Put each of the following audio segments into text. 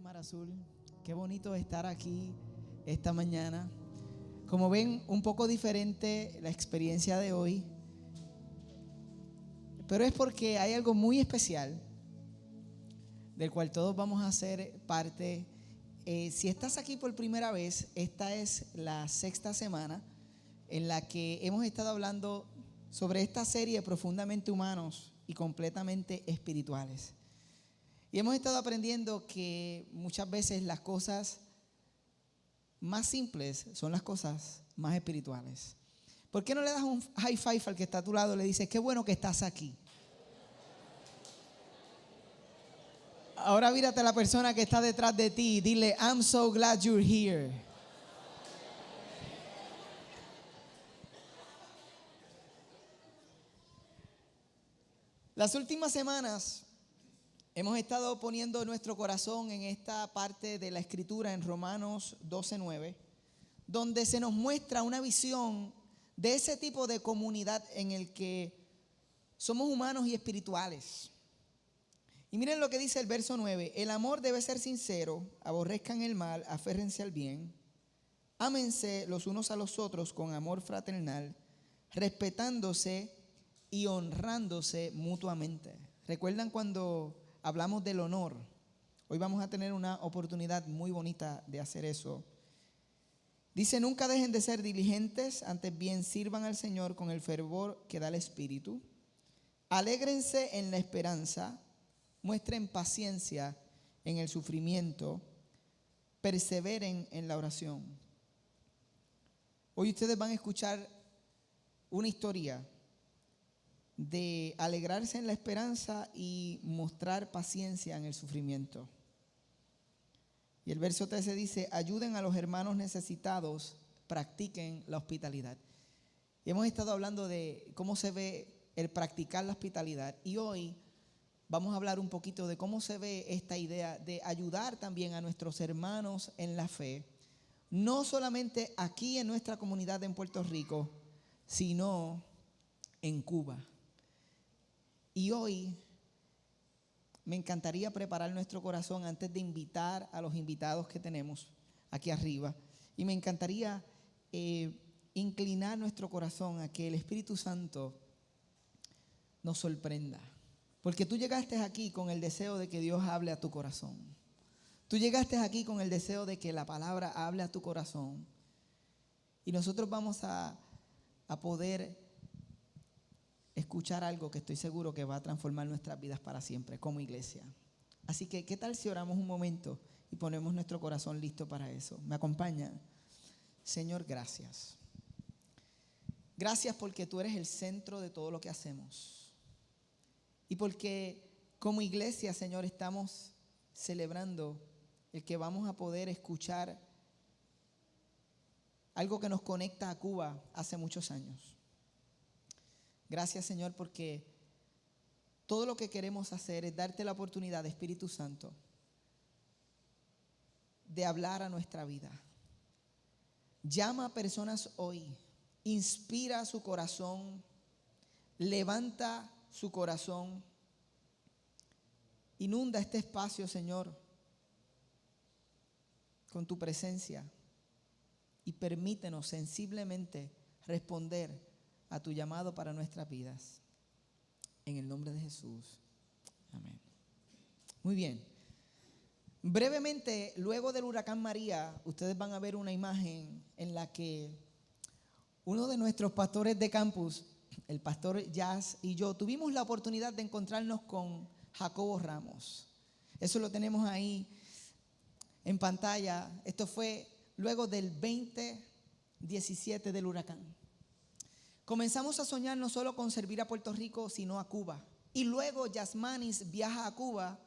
Mar Azul. Qué bonito estar aquí esta mañana. Como ven, un poco diferente la experiencia de hoy, pero es porque hay algo muy especial del cual todos vamos a ser parte. Si estás aquí por primera vez, esta es la sexta semana en la que hemos estado hablando sobre esta serie profundamente humanos y completamente espirituales. Y hemos estado aprendiendo que muchas veces las cosas más simples son las cosas más espirituales. ¿Por qué no le das un high five al que está a tu lado y le dices, qué bueno que estás aquí? Ahora mírate a la persona que está detrás de ti y dile, I'm so glad you're here. Las últimas semanas hemos estado poniendo nuestro corazón en esta parte de la Escritura en Romanos 12:9, donde se nos muestra una visión de ese tipo de comunidad en el que somos humanos y espirituales. Y miren lo que dice el verso 9: el amor debe ser sincero, aborrezcan el mal, aférrense al bien, ámense los unos a los otros con amor fraternal, respetándose y honrándose mutuamente. ¿Recuerdan cuando hablamos del honor? Hoy vamos a tener una oportunidad muy bonita de hacer eso. Dice, nunca dejen de ser diligentes, antes bien sirvan al Señor con el fervor que da el Espíritu. Alégrense en la esperanza, muestren paciencia en el sufrimiento, perseveren en la oración. Hoy ustedes van a escuchar una historia de alegrarse en la esperanza y mostrar paciencia en el sufrimiento. Y el verso 13 dice, ayuden a los hermanos necesitados, practiquen la hospitalidad. Y hemos estado hablando de cómo se ve el practicar la hospitalidad. Y hoy vamos a hablar un poquito de cómo se ve esta idea de ayudar también a nuestros hermanos en la fe, no solamente aquí en nuestra comunidad en Puerto Rico, sino en Cuba. Y hoy me encantaría preparar nuestro corazón antes de invitar a los invitados que tenemos aquí arriba. Y me encantaría inclinar nuestro corazón a que el Espíritu Santo nos sorprenda. Porque tú llegaste aquí con el deseo de que Dios hable a tu corazón. Tú llegaste aquí con el deseo de que la palabra hable a tu corazón. Y nosotros vamos a poder escuchar algo que estoy seguro que va a transformar nuestras vidas para siempre como iglesia. Así que, ¿qué tal si oramos un momento y ponemos nuestro corazón listo para eso? ¿Me acompañan? Señor, gracias. Gracias porque tú eres el centro de todo lo que hacemos. Y porque como iglesia, Señor, estamos celebrando el que vamos a poder escuchar algo que nos conecta a Cuba hace muchos años. Gracias, Señor, porque todo lo que queremos hacer es darte la oportunidad, Espíritu Santo, de hablar a nuestra vida. Llama a personas hoy, inspira su corazón, levanta su corazón, inunda este espacio, Señor, con tu presencia y permítenos sensiblemente responder a tu llamado para nuestras vidas. En el nombre de Jesús. Amén. Muy bien. Brevemente, luego del huracán María, ustedes van a ver una imagen en la que uno de nuestros pastores de campus, el pastor Jazz y yo, tuvimos la oportunidad de encontrarnos con Jacobo Ramos. Eso lo tenemos ahí en pantalla. Esto fue luego del 2017 del huracán. Comenzamos a soñar no solo con servir a Puerto Rico, sino a Cuba. Y luego Yasmanis viaja a Cuba,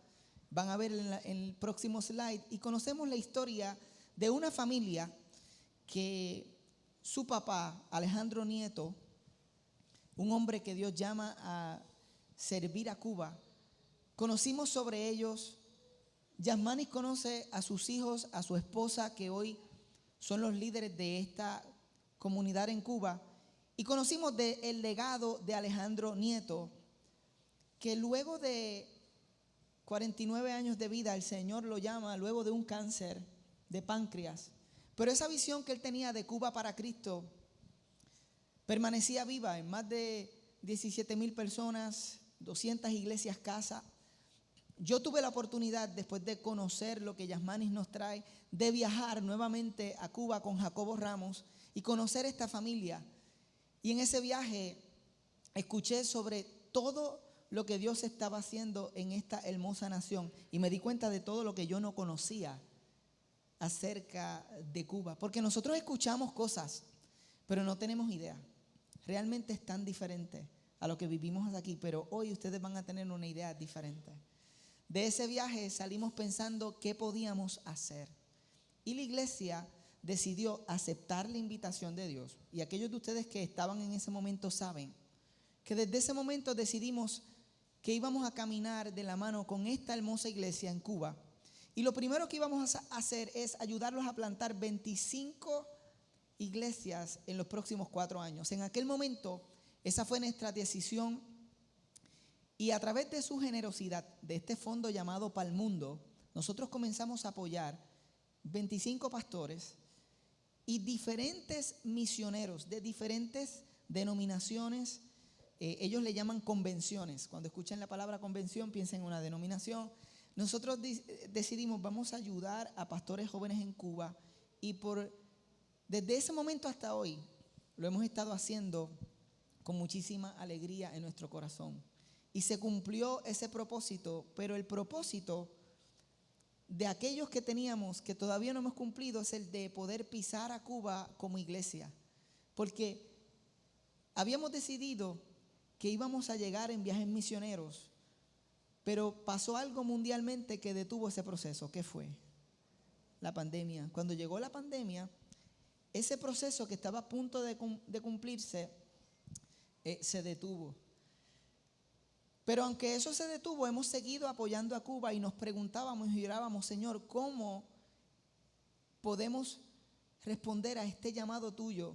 van a ver en el próximo slide, y conocemos la historia de una familia que su papá, Alejandro Nieto, un hombre que Dios llama a servir a Cuba, conocimos sobre ellos. Yasmanis conoce a sus hijos, a su esposa, que hoy son los líderes de esta comunidad en Cuba. Y conocimos el legado de Alejandro Nieto, que luego de 49 años de vida, el Señor lo llama luego de un cáncer de páncreas. Pero esa visión que él tenía de Cuba para Cristo permanecía viva en más de 17,000 personas, 200 iglesias casa. Yo tuve la oportunidad, después de conocer lo que Yasmanis nos trae, de viajar nuevamente a Cuba con Jacobo Ramos y conocer esta familia. Y en ese viaje escuché sobre todo lo que Dios estaba haciendo en esta hermosa nación y me di cuenta de todo lo que yo no conocía acerca de Cuba. Porque nosotros escuchamos cosas, pero no tenemos idea. Realmente es tan diferente a lo que vivimos aquí, pero hoy ustedes van a tener una idea diferente. De ese viaje salimos pensando qué podíamos hacer. Y la iglesia decidió aceptar la invitación de Dios. Y aquellos de ustedes que estaban en ese momento saben que desde ese momento decidimos que íbamos a caminar de la mano con esta hermosa iglesia en Cuba. Y lo primero que íbamos a hacer es ayudarlos a plantar 25 iglesias en los próximos 4 años. En aquel momento, esa fue nuestra decisión. Y a través de su generosidad, de este fondo llamado Palmundo, nosotros comenzamos a apoyar 25 pastores y diferentes misioneros de diferentes denominaciones. Ellos le llaman convenciones. Cuando escuchan la palabra convención, piensen en una denominación. Nosotros decidimos, vamos a ayudar a pastores jóvenes en Cuba. Y desde ese momento hasta hoy, lo hemos estado haciendo con muchísima alegría en nuestro corazón. Y se cumplió ese propósito, pero el propósito de aquellos que teníamos, que todavía no hemos cumplido, es el de poder pisar a Cuba como iglesia. Porque habíamos decidido que íbamos a llegar en viajes misioneros, pero pasó algo mundialmente que detuvo ese proceso. ¿Qué fue? La pandemia. Cuando llegó la pandemia, ese proceso que estaba a punto de cumplirse se detuvo. Pero aunque eso se detuvo, hemos seguido apoyando a Cuba y nos preguntábamos y orábamos, Señor, ¿cómo podemos responder a este llamado tuyo?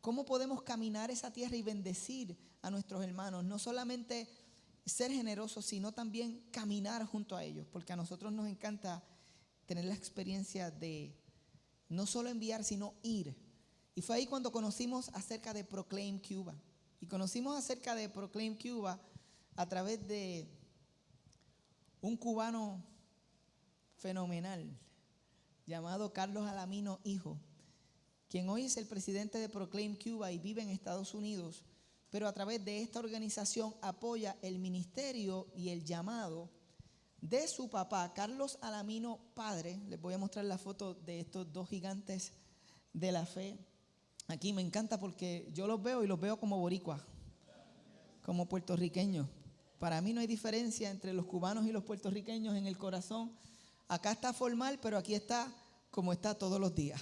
¿Cómo podemos caminar esa tierra y bendecir a nuestros hermanos? No solamente ser generosos, sino también caminar junto a ellos, porque a nosotros nos encanta tener la experiencia de no solo enviar, sino ir. Y fue ahí cuando conocimos acerca de Proclaim Cuba. Y conocimos acerca de Proclaim Cuba a través de un cubano fenomenal llamado Carlos Alamino Hijo, quien hoy es el presidente de Proclaim Cuba y vive en Estados Unidos, pero a través de esta organización apoya el ministerio y el llamado de su papá, Carlos Alamino padre. Les voy a mostrar la foto de estos dos gigantes de la fe. Aquí me encanta porque yo los veo y los veo como boricuas, como puertorriqueños. Para mí no hay diferencia entre los cubanos y los puertorriqueños en el corazón. Acá está formal, pero aquí está como está todos los días.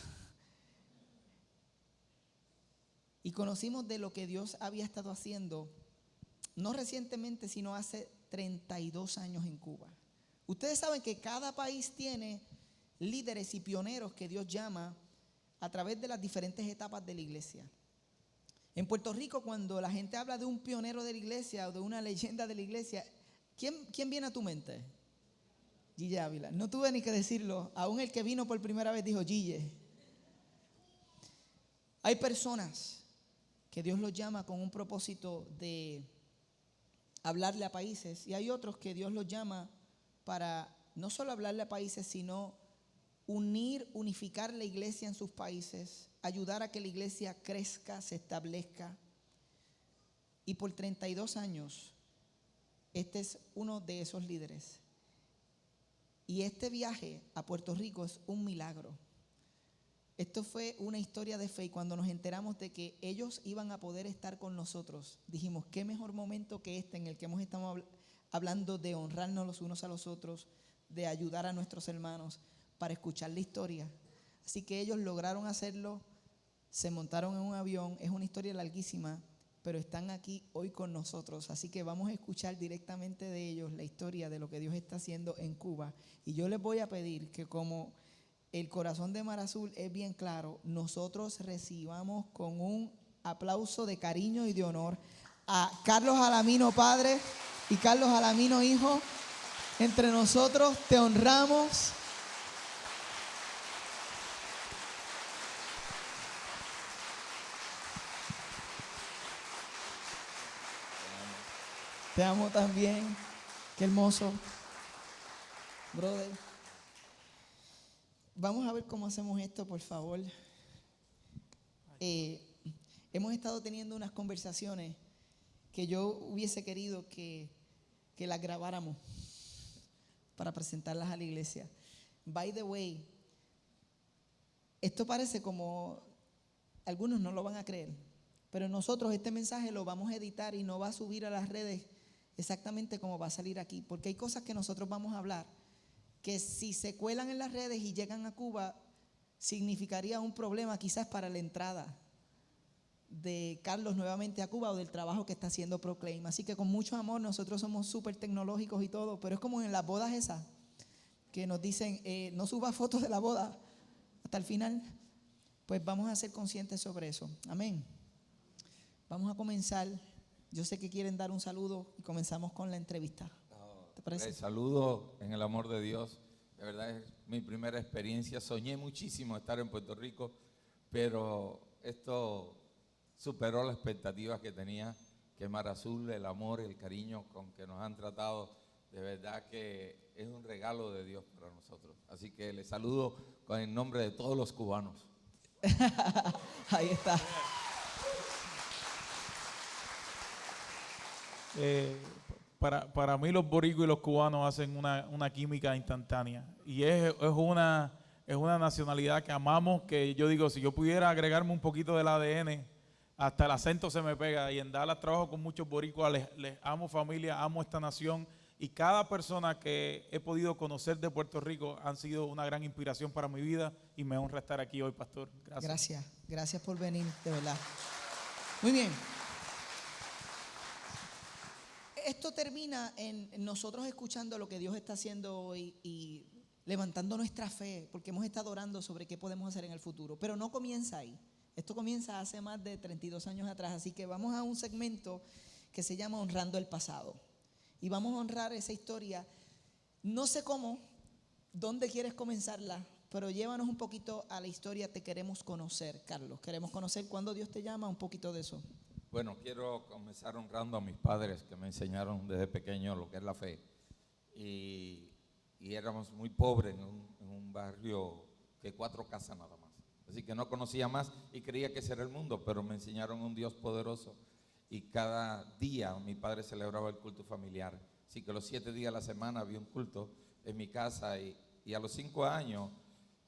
Y conocimos de lo que Dios había estado haciendo, no recientemente, sino hace 32 años en Cuba. Ustedes saben que cada país tiene líderes y pioneros que Dios llama a través de las diferentes etapas de la iglesia. En Puerto Rico, cuando la gente habla de un pionero de la iglesia o de una leyenda de la iglesia, ¿quién viene a tu mente? Gille Ávila. No tuve ni que decirlo, aún el que vino por primera vez dijo Gille. Hay personas que Dios los llama con un propósito de hablarle a países, y hay otros que Dios los llama para no solo hablarle a países, sino unificar la iglesia en sus países, ayudar a que la iglesia crezca, se establezca. Y por 32 años, este es uno de esos líderes. Y este viaje a Puerto Rico es un milagro. Esto fue una historia de fe, y cuando nos enteramos de que ellos iban a poder estar con nosotros, dijimos, qué mejor momento que este en el que hemos estado hablando de honrarnos los unos a los otros, de ayudar a nuestros hermanos, para escuchar la historia. Así que ellos lograron hacerlo, se montaron en un avión, es una historia larguísima, pero están aquí hoy con nosotros. Así que vamos a escuchar directamente de ellos la historia de lo que Dios está haciendo en Cuba. Y yo les voy a pedir que, como el corazón de Mar Azul es bien claro, nosotros recibamos con un aplauso de cariño y de honor a Carlos Alamino padre y Carlos Alamino hijo, Entre nosotros te honramos. Te amo también. Qué hermoso. Brother. Vamos a ver cómo hacemos esto, por favor. Hemos estado teniendo unas conversaciones que yo hubiese querido que las grabáramos para presentarlas a la iglesia. By the way, esto parece como, algunos no lo van a creer, pero nosotros este mensaje lo vamos a editar y no va a subir a las redes exactamente como va a salir aquí, porque hay cosas que nosotros vamos a hablar que si se cuelan en las redes y llegan a Cuba, significaría un problema quizás para la entrada de Carlos nuevamente a Cuba o del trabajo que está haciendo Proclaim. Así que con mucho amor, nosotros somos súper tecnológicos y todo, pero es como en las bodas esas que nos dicen no subas fotos de la boda hasta el final. Pues vamos a ser conscientes sobre eso. Amén. Vamos a comenzar. Yo sé que quieren dar un saludo y comenzamos con la entrevista. ¿Te parece? Saludo en el amor de Dios. De verdad es mi primera experiencia. Soñé muchísimo estar en Puerto Rico, pero esto superó las expectativas que tenía. Que Mar Azul, el amor, el cariño con que nos han tratado, de verdad que es un regalo de Dios para nosotros. Así que les saludo en nombre de todos los cubanos. Ahí está. Para mí los boricuas y los cubanos hacen una química instantánea y es una nacionalidad que amamos, que yo digo, si yo pudiera agregarme un poquito del ADN, hasta el acento se me pega. Y en Dallas trabajo con muchos boricuas, les amo familia, amo esta nación, y cada persona que he podido conocer de Puerto Rico han sido una gran inspiración para mi vida y me honra estar aquí hoy, pastor. Gracias por venir, de verdad. Muy bien. Esto termina en nosotros escuchando lo que Dios está haciendo hoy y levantando nuestra fe, porque hemos estado orando sobre qué podemos hacer en el futuro. Pero no comienza ahí. Esto comienza hace más de 32 años atrás. Así que vamos a un segmento que se llama Honrando el Pasado. Y vamos a honrar esa historia. No sé cómo, dónde quieres comenzarla, pero llévanos un poquito a la historia. Te queremos conocer, Carlos. Queremos conocer cuándo Dios te llama, un poquito de eso. Bueno, quiero comenzar honrando a mis padres que me enseñaron desde pequeño lo que es la fe. Y éramos muy pobres en un barrio que 4 casas nada más. Así que no conocía más y creía que ese era el mundo, pero me enseñaron un Dios poderoso. Y cada día mi padre celebraba el culto familiar. Así que los 7 días a la semana había un culto en mi casa. Y a los 5 años,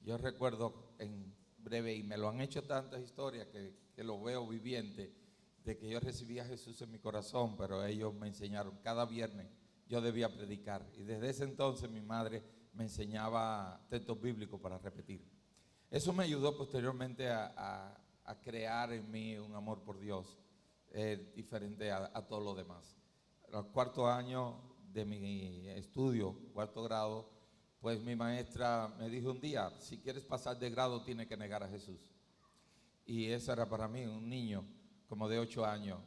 yo recuerdo en breve, y me lo han hecho tantas historias que lo veo viviente, de que yo recibí a Jesús en mi corazón, pero ellos me enseñaron, cada viernes yo debía predicar. Y desde ese entonces mi madre me enseñaba textos bíblicos para repetir. Eso me ayudó posteriormente a crear en mí un amor por Dios, diferente a todo lo demás. Al 4.º año de mi estudio, 4.º grado, pues mi maestra me dijo un día, si quieres pasar de grado tienes que negar a Jesús. Y eso era para mí, un niño como de 8 años.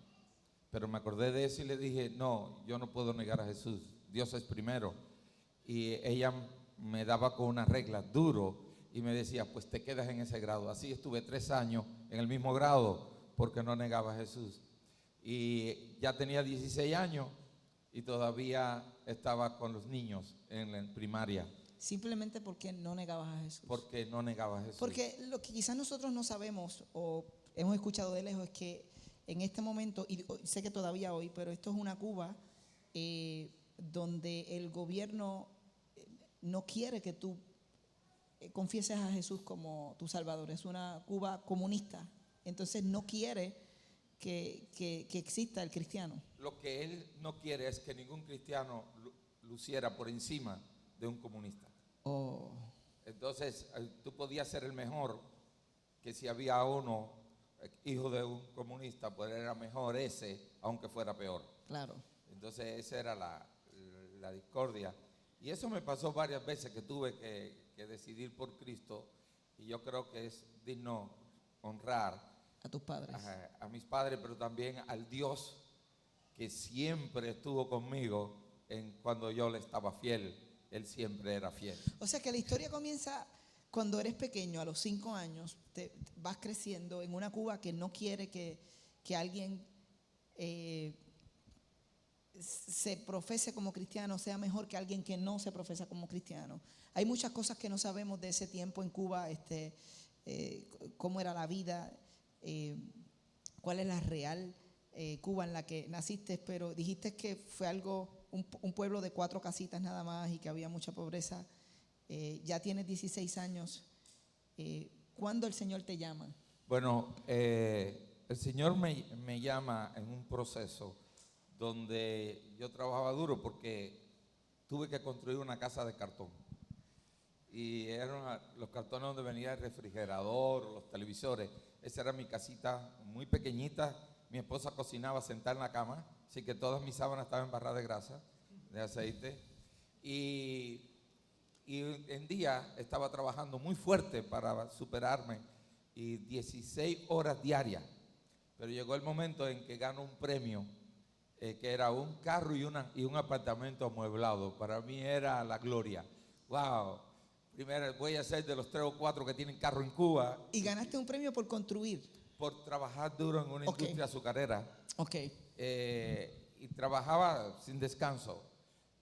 Pero me acordé de eso y le dije, no, yo no puedo negar a Jesús, Dios es primero. Y ella me daba con una regla duro y me decía, pues te quedas en ese grado. Así estuve 3 años en el mismo grado porque no negaba a Jesús. Y ya tenía 16 años y todavía estaba con los niños en la primaria. Simplemente porque no negabas a Jesús. Porque no negaba a Jesús. Porque lo que quizás nosotros no sabemos o hemos escuchado de lejos es que en este momento, y sé que todavía hoy, pero esto es una Cuba donde el gobierno no quiere que tú confieses a Jesús como tu Salvador. Es una Cuba comunista. Entonces no quiere que exista el cristiano. Lo que él no quiere es que ningún cristiano luciera por encima de un comunista. Oh. Entonces tú podías ser el mejor, que si había uno hijo de un comunista, pues era mejor ese, aunque fuera peor. Claro. Entonces esa era la discordia. Y eso me pasó varias veces, que tuve que decidir por Cristo. Y yo creo que es digno honrar a tus padres, a mis padres, pero también al Dios que siempre estuvo conmigo cuando yo le estaba fiel, él siempre era fiel. O sea que la historia comienza cuando eres pequeño, a los 5 años, te vas creciendo en una Cuba que no quiere que alguien se profese como cristiano, sea mejor que alguien que no se profesa como cristiano. Hay muchas cosas que no sabemos de ese tiempo en Cuba, cómo era la vida, cuál es la real Cuba en la que naciste, pero dijiste que fue un pueblo de 4 casitas nada más y que había mucha pobreza. Ya tienes 16 años. ¿Cuándo el Señor te llama? Bueno, el Señor me llama en un proceso donde yo trabajaba duro porque tuve que construir una casa de cartón. Y eran los cartones donde venía el refrigerador, los televisores. Esa era mi casita muy pequeñita. Mi esposa cocinaba sentada en la cama, así que todas mis sábanas estaban embarradas de grasa, de aceite. Y en día estaba trabajando muy fuerte para superarme, y 16 horas diarias. Pero llegó el momento en que gano un premio, que era un carro y un apartamento amueblado. Para mí era la gloria. ¡Wow! Primero voy a ser de los 3 o 4 que tienen carro en Cuba. Y ganaste un premio por construir. Por trabajar duro en una industria azucarera. Ok. Y trabajaba sin descanso.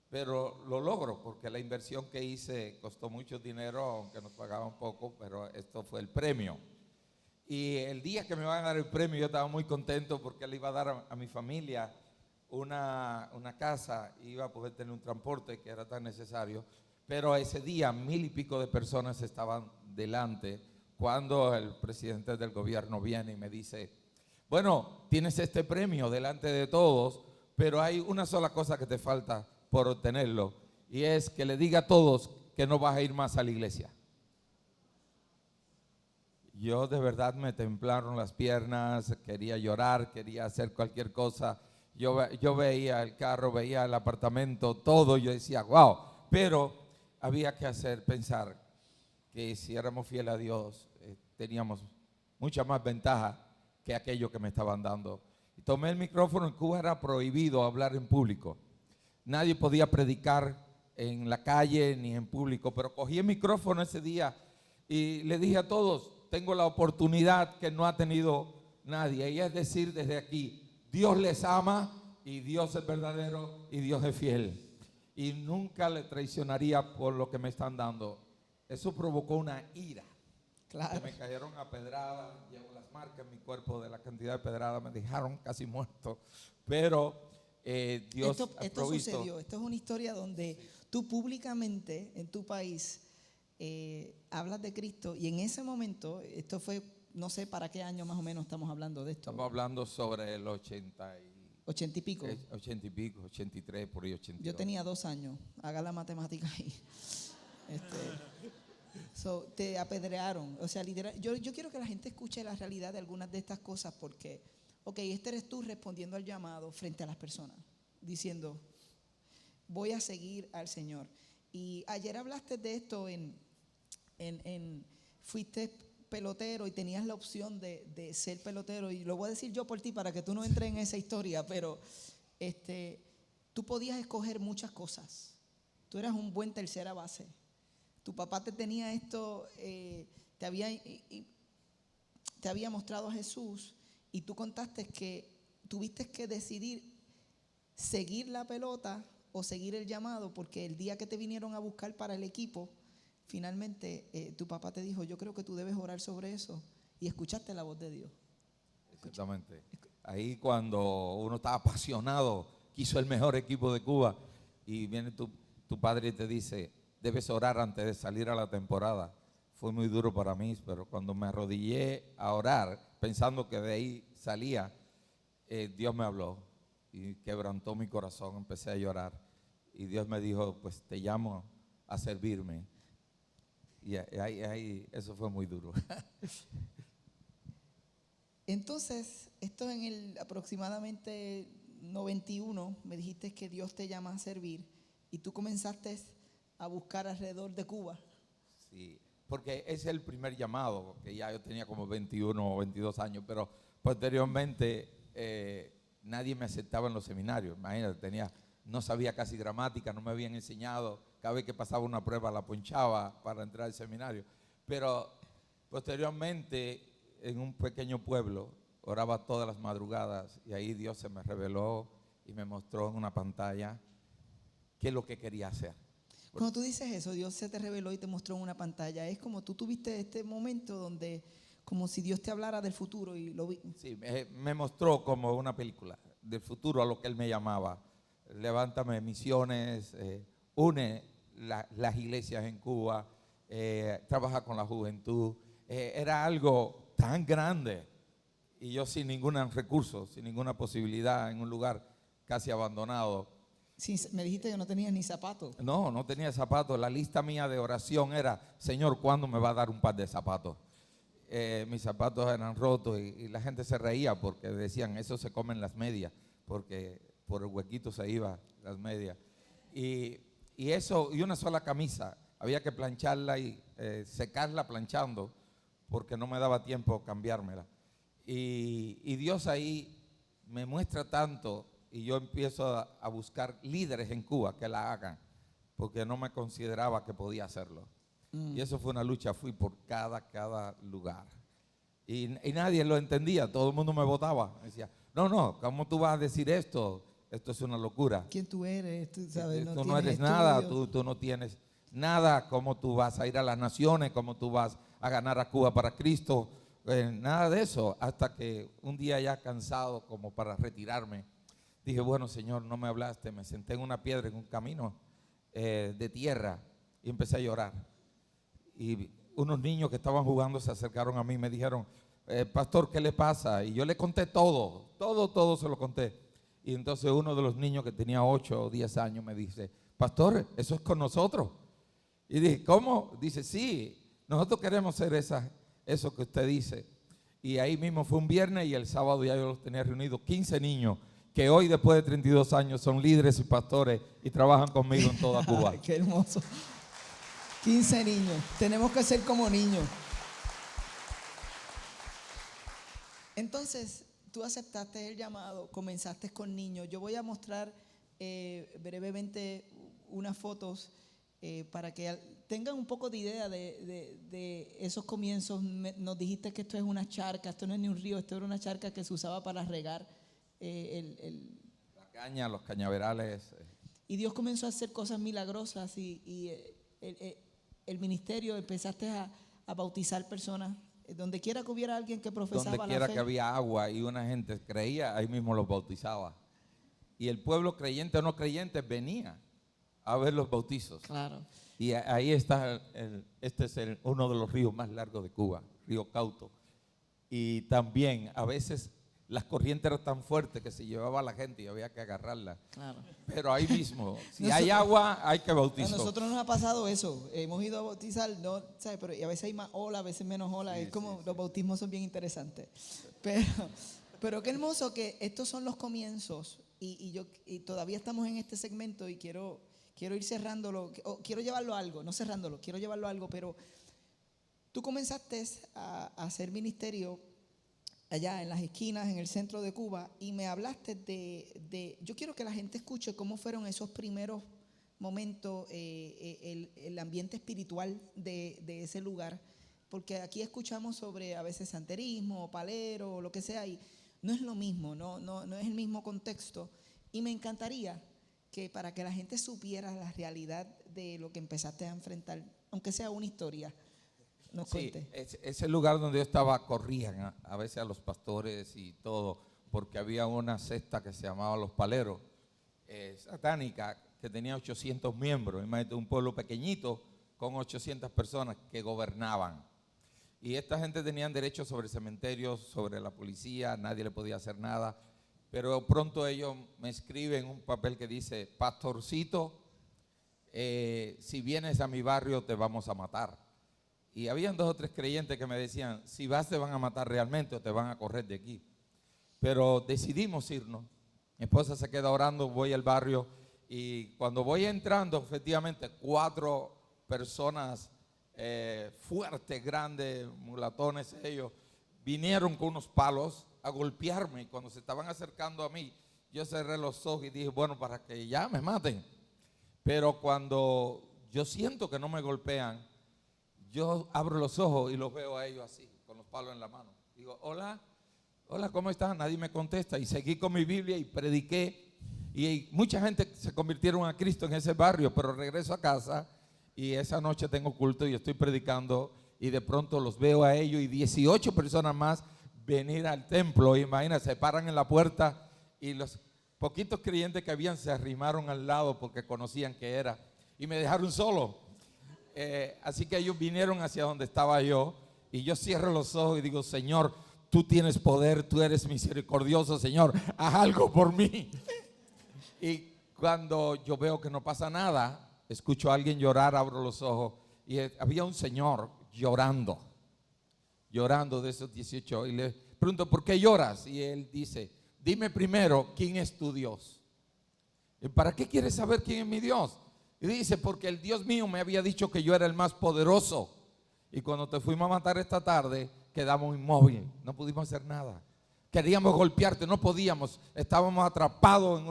Pero lo logro porque la inversión que hice costó mucho dinero, aunque nos pagaban poco, pero esto fue el premio. Y el día que me van a dar el premio yo estaba muy contento porque le iba a dar a mi familia una casa, iba a poder tener un transporte que era tan necesario. Pero ese día 1000 y pico de personas estaban delante cuando el presidente del gobierno viene y me dice: bueno, tienes este premio delante de todos, pero hay una sola cosa que te falta por obtenerlo, y es que le diga a todos que no vas a ir más a la iglesia. Yo de verdad me temblaron las piernas, quería llorar, quería hacer cualquier cosa. Yo veía el carro, veía el apartamento, todo, yo decía, wow, pero había que pensar que si éramos fieles a Dios, teníamos mucha más ventaja que aquello que me estaban dando. Y tomé el micrófono. En Cuba era prohibido hablar en público. Nadie podía predicar en la calle ni en público, pero cogí el micrófono ese día y le dije a todos: tengo la oportunidad que no ha tenido nadie, y es decir, desde aquí, Dios les ama y Dios es verdadero y Dios es fiel. Y nunca le traicionaría por lo que me están dando. Eso provocó una ira. Claro. Que me cayeron a pedradas, llevo las marcas en mi cuerpo de la cantidad de pedradas, me dejaron casi muerto. Pero Dios esto sucedió. Esto es una historia donde tú públicamente en tu país hablas de Cristo, y en ese momento, esto fue, no sé para qué año más o menos estamos hablando de esto. Estamos hablando sobre el 80 y pico. 80 y pico, 83, por ahí 82. Yo tenía 2 años, haga la matemática ahí. Te apedrearon, o sea, literal. Yo quiero que la gente escuche la realidad de algunas de estas cosas, porque, este eres tú respondiendo al llamado frente a las personas, diciendo: voy a seguir al Señor. Y ayer hablaste de esto fuiste pelotero y tenías la opción de ser pelotero, y lo voy a decir yo por ti para que tú no entres en esa historia, pero tú podías escoger muchas cosas. Tú eras un buen tercera base. Tu papá te tenía esto, te había mostrado a Jesús, y tú contaste que tuviste que decidir seguir la pelota o seguir el llamado, porque el día que te vinieron a buscar para el equipo, finalmente tu papá te dijo: yo creo que tú debes orar sobre eso, y escuchaste la voz de Dios. Exactamente. Ahí cuando uno está apasionado, quiso el mejor equipo de Cuba, y viene tu padre y te dice: debes orar antes de salir a la temporada. Fue muy duro para mí, pero cuando me arrodillé a orar, pensando que de ahí salía, Dios me habló y quebrantó mi corazón. Empecé a llorar y Dios me dijo: pues te llamo a servirme. Y ahí eso fue muy duro. Entonces, esto en el aproximadamente 91, me dijiste que Dios te llama a servir, y tú comenzaste a buscar alrededor de Cuba. Sí, porque es el primer llamado, que ya yo tenía como 21 o 22 años, pero posteriormente nadie me aceptaba en los seminarios. Imagínate, tenía no sabía casi gramática, no me habían enseñado. Cada vez que pasaba una prueba la ponchaba para entrar al seminario. Pero posteriormente, en un pequeño pueblo, oraba todas las madrugadas y ahí Dios se me reveló y me mostró en una pantalla qué es lo que quería hacer. Cuando tú dices eso, Dios se te reveló y te mostró en una pantalla, es como tú tuviste este momento donde, como si Dios te hablara del futuro y lo vi. Sí, me mostró como una película del futuro a lo que Él me llamaba. Levántame misiones, une las iglesias en Cuba, trabaja con la juventud. Era algo tan grande y yo sin ningún recurso, sin ninguna posibilidad, en un lugar casi abandonado. Sí, me dijiste que no tenías ni zapatos. No tenía zapatos. La lista mía de oración era: Señor, ¿cuándo me va a dar un par de zapatos? Mis zapatos eran rotos y la gente se reía porque decían, eso se comen las medias, porque por el huequito se iban las medias. Y eso, y una sola camisa, había que plancharla y secarla planchando, porque no me daba tiempo cambiármela. Y Dios ahí me muestra tanto, y yo empiezo a buscar líderes en Cuba que la hagan, porque no me consideraba que podía hacerlo. Y eso fue una lucha, fui por cada lugar. Y nadie lo entendía, todo el mundo me votaba. Me decía, no, ¿cómo tú vas a decir esto? Esto es una locura. ¿Quién tú eres? Tú sabes, Tú no tienes eres nada, estudios. tú no tienes nada. ¿Cómo tú vas a ir a las naciones? ¿Cómo tú vas a ganar a Cuba para Cristo? Nada de eso. Hasta que un día, ya cansado como para retirarme, dije, bueno, Señor, no me hablaste. Me senté en una piedra en un camino de tierra y empecé a llorar. Y unos niños que estaban jugando se acercaron a mí y me dijeron, pastor, ¿qué le pasa? Y yo le conté todo se lo conté. Y entonces uno de los niños que tenía 8 o 10 años me dice, pastor, eso es con nosotros. Y dije, ¿cómo? Dice, sí, nosotros queremos ser eso que usted dice. Y ahí mismo fue un viernes y el sábado ya yo los tenía reunidos, 15 niños que hoy, después de 32 años, son líderes y pastores y trabajan conmigo en toda Cuba. Qué hermoso. 15 niños. Tenemos que ser como niños. Entonces, tú aceptaste el llamado, comenzaste con niños. Yo voy a mostrar brevemente unas fotos para que tengan un poco de idea de esos comienzos. Nos dijiste que esto es una charca, esto no es ni un río, esto era una charca que se usaba para regar la caña, los cañaverales. Y Dios comenzó a hacer cosas milagrosas y el ministerio, empezaste a bautizar personas. Donde quiera que hubiera alguien que profesaba Donde quiera la fe. que había agua y una gente creía, ahí mismo los bautizaba. Y el pueblo creyente o no creyente venía a ver los bautizos. Claro. Y ahí está, este es uno de los ríos más largos de Cuba, Río Cauto. Y también a veces las corrientes eran tan fuertes que se llevaba a la gente y había que agarrarla. Claro. Pero ahí mismo, si hay agua, hay que bautizar. A nosotros nos ha pasado eso. Hemos ido a bautizar, no, ¿sabes? Pero y a veces hay más ola, a veces menos ola. Sí, es como sí. Los bautismos son bien interesantes. Pero qué hermoso que estos son los comienzos. Y todavía estamos en este segmento y quiero ir cerrándolo. Quiero llevarlo a algo, no cerrándolo, quiero llevarlo a algo. Pero tú comenzaste a hacer ministerio allá en las esquinas, en el centro de Cuba, y me hablaste yo quiero que la gente escuche cómo fueron esos primeros momentos, el ambiente espiritual de ese lugar, porque aquí escuchamos sobre a veces santerismo, palero, o lo que sea, y no es lo mismo, no es el mismo contexto, y me encantaría que para que la gente supiera la realidad de lo que empezaste a enfrentar, aunque sea una historia. Nos cuente. Ese lugar donde yo estaba corrían a veces a los pastores y todo, porque había una secta que se llamaba Los Paleros, satánica, que tenía 800 miembros. Imagínate, un pueblo pequeñito con 800 personas que gobernaban. Y esta gente tenía derechos sobre cementerios, sobre la policía, nadie le podía hacer nada. Pero pronto ellos me escriben un papel que dice, pastorcito, si vienes a mi barrio te vamos a matar. Y habían 2 o 3 creyentes que me decían, si vas te van a matar realmente o te van a correr de aquí. Pero decidimos irnos. Mi esposa se queda orando, voy al barrio y cuando voy entrando, efectivamente, 4 personas fuertes, grandes, mulatones ellos, vinieron con unos palos a golpearme y cuando se estaban acercando a mí, yo cerré los ojos y dije, bueno, para que ya me maten. Pero cuando yo siento que no me golpean, yo abro los ojos y los veo a ellos así, con los palos en la mano. Digo, hola, hola, ¿cómo están? Nadie me contesta. Y seguí con mi Biblia y prediqué. Y mucha gente se convirtieron a Cristo en ese barrio, pero regreso a casa y esa noche tengo culto y estoy predicando y de pronto los veo a ellos y 18 personas más venir al templo. Imagínate, se paran en la puerta y los poquitos creyentes que habían se arrimaron al lado porque conocían que era y me dejaron solo. Así que ellos vinieron hacia donde estaba yo y yo cierro los ojos y digo, Señor, tú tienes poder, tú eres misericordioso, Señor, haz algo por mí. Y cuando yo veo que no pasa nada, escucho a alguien llorar, abro los ojos y había un señor llorando de esos 18 y le pregunto, ¿por qué lloras? Y él dice, dime primero, ¿quién es tu Dios? ¿Y para qué quieres saber quién es mi Dios? Y dice, porque el Dios mío me había dicho que yo era el más poderoso. Y cuando te fuimos a matar esta tarde, quedamos inmóviles, no pudimos hacer nada. Queríamos golpearte, no podíamos, estábamos atrapados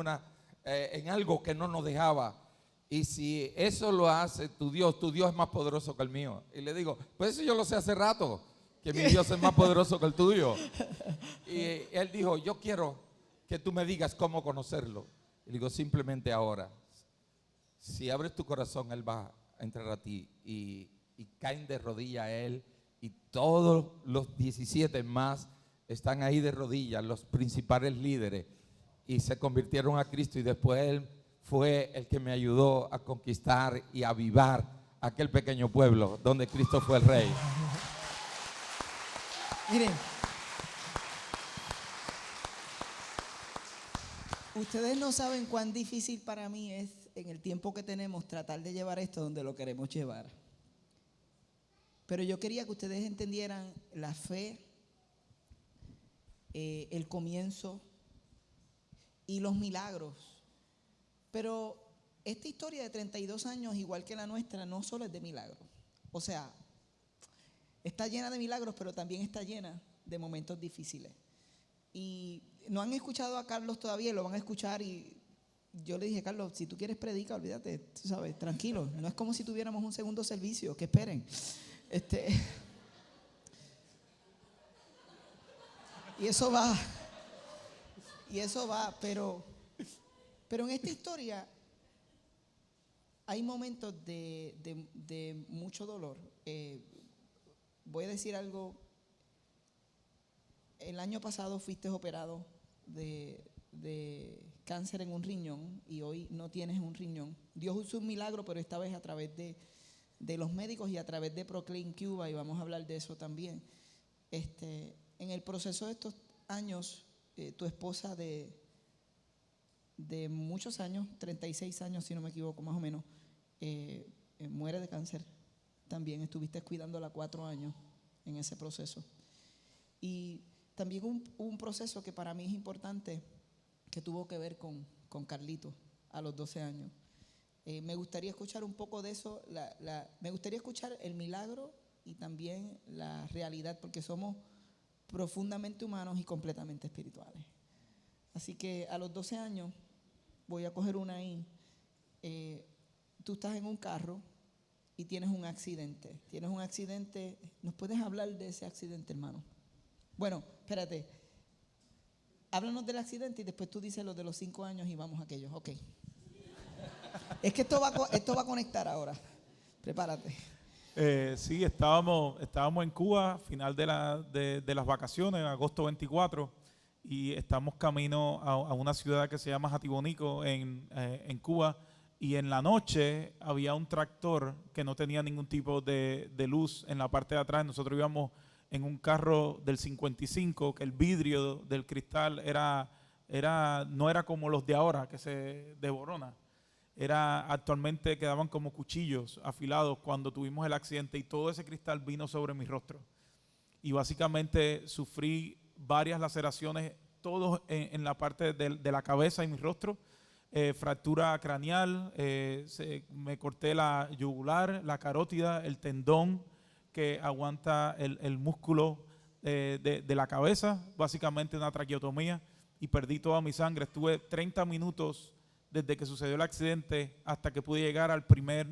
en algo que no nos dejaba. Y si eso lo hace tu Dios es más poderoso que el mío. Y le digo, pues eso yo lo sé hace rato, que mi Dios es más poderoso que el tuyo. Y él dijo, yo quiero que tú me digas cómo conocerlo. Y le digo, simplemente ahora. Si abres tu corazón, Él va a entrar a ti y caen de rodillas a Él y todos los 17 más están ahí de rodillas, los principales líderes, y se convirtieron a Cristo y después Él fue el que me ayudó a conquistar y a avivar aquel pequeño pueblo donde Cristo fue el Rey. Miren, ustedes no saben cuán difícil para mí es en el tiempo que tenemos tratar de llevar esto donde lo queremos llevar. Pero yo quería que ustedes entendieran la fe, el comienzo y los milagros. Pero esta historia de 32 años, igual que la nuestra, no solo es de milagros. O sea, está llena de milagros, pero también está llena de momentos difíciles. Y no han escuchado a Carlos todavía, lo van a escuchar y yo le dije, Carlos, si tú quieres predicar, olvídate, tú sabes, tranquilo. No es como si tuviéramos un segundo servicio, que esperen. Y eso va, pero en esta historia hay momentos de mucho dolor. Voy a decir algo. El año pasado fuiste operado de cáncer en un riñón y hoy no tienes un riñón. Dios usó un milagro, pero esta vez a través de los médicos y a través de Proclaim Cuba, y vamos a hablar de eso también. En el proceso de estos años, tu esposa de muchos años, 36 años si no me equivoco más o menos, muere de cáncer. También estuviste cuidándola 4 años en ese proceso. Y también un proceso que para mí es importante, que tuvo que ver con Carlito a los 12 años. Me gustaría escuchar un poco de eso, me gustaría escuchar el milagro y también la realidad, porque somos profundamente humanos y completamente espirituales. Así que a los 12 años, voy a coger una ahí, tú estás en un carro y tienes un accidente. ¿Nos puedes hablar de ese accidente, hermano? Bueno, espérate. Háblanos del accidente y después tú dices lo de los 5 años y vamos a aquellos. Ok. Es que esto va a conectar ahora. Prepárate. Sí, estábamos en Cuba, final de las vacaciones, agosto 24, y estamos camino a una ciudad que se llama Jatibonico en Cuba, y en la noche había un tractor que no tenía ningún tipo de luz en la parte de atrás. Nosotros íbamos en un carro del 55, que el vidrio del cristal no era como los de ahora, que se desborona. Actualmente quedaban como cuchillos afilados cuando tuvimos el accidente, y todo ese cristal vino sobre mi rostro. Y básicamente sufrí varias laceraciones, todos en la parte de la cabeza y mi rostro. Fractura craneal, me corté la yugular, la carótida, el tendón que aguanta el músculo de la cabeza, básicamente una traqueotomía. y perdí toda mi sangre. Estuve 30 minutos desde que sucedió el accidente hasta que pude llegar al primer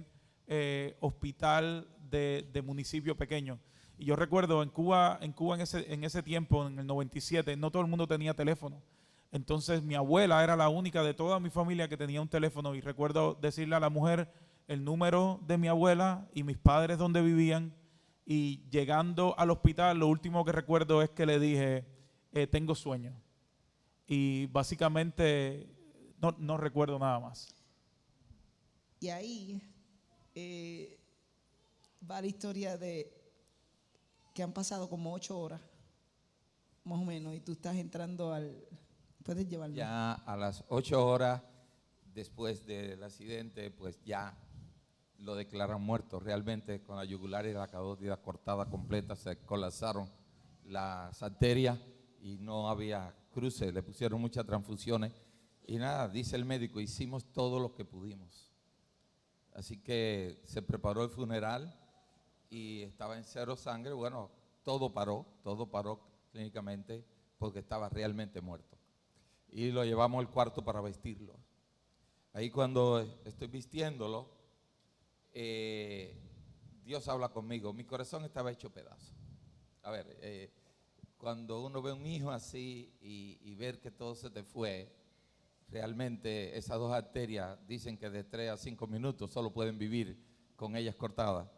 hospital de municipio pequeño. Y yo recuerdo en Cuba en ese tiempo, en el 97, no todo el mundo tenía teléfono. Entonces mi abuela era la única de toda mi familia que tenía un teléfono, y recuerdo decirle a la mujer el número de mi abuela y mis padres donde vivían, y llegando al hospital lo último que recuerdo es que le dije, tengo sueño. Y básicamente no recuerdo nada más. Y ahí va la historia de que han pasado como 8 horas, más o menos, y tú estás entrando al... ¿Puedes llevarlo? Ya a las 8 horas después del accidente, pues ya lo declaran muerto. Realmente con la yugular y la carótida cortada completa, se colapsaron las arterias y no había cruce, le pusieron muchas transfusiones. Y nada, dice el médico, hicimos todo lo que pudimos. Así que se preparó el funeral y estaba en cero sangre. Bueno, todo paró clínicamente porque estaba realmente muerto. Y lo llevamos al cuarto para vestirlo. Ahí cuando estoy vistiéndolo, Dios habla conmigo. Mi corazón estaba hecho pedazo. A ver, cuando uno ve un hijo así y ver que todo se te fue, realmente esas dos arterias dicen que de 3 a 5 minutos solo pueden vivir con ellas cortadas.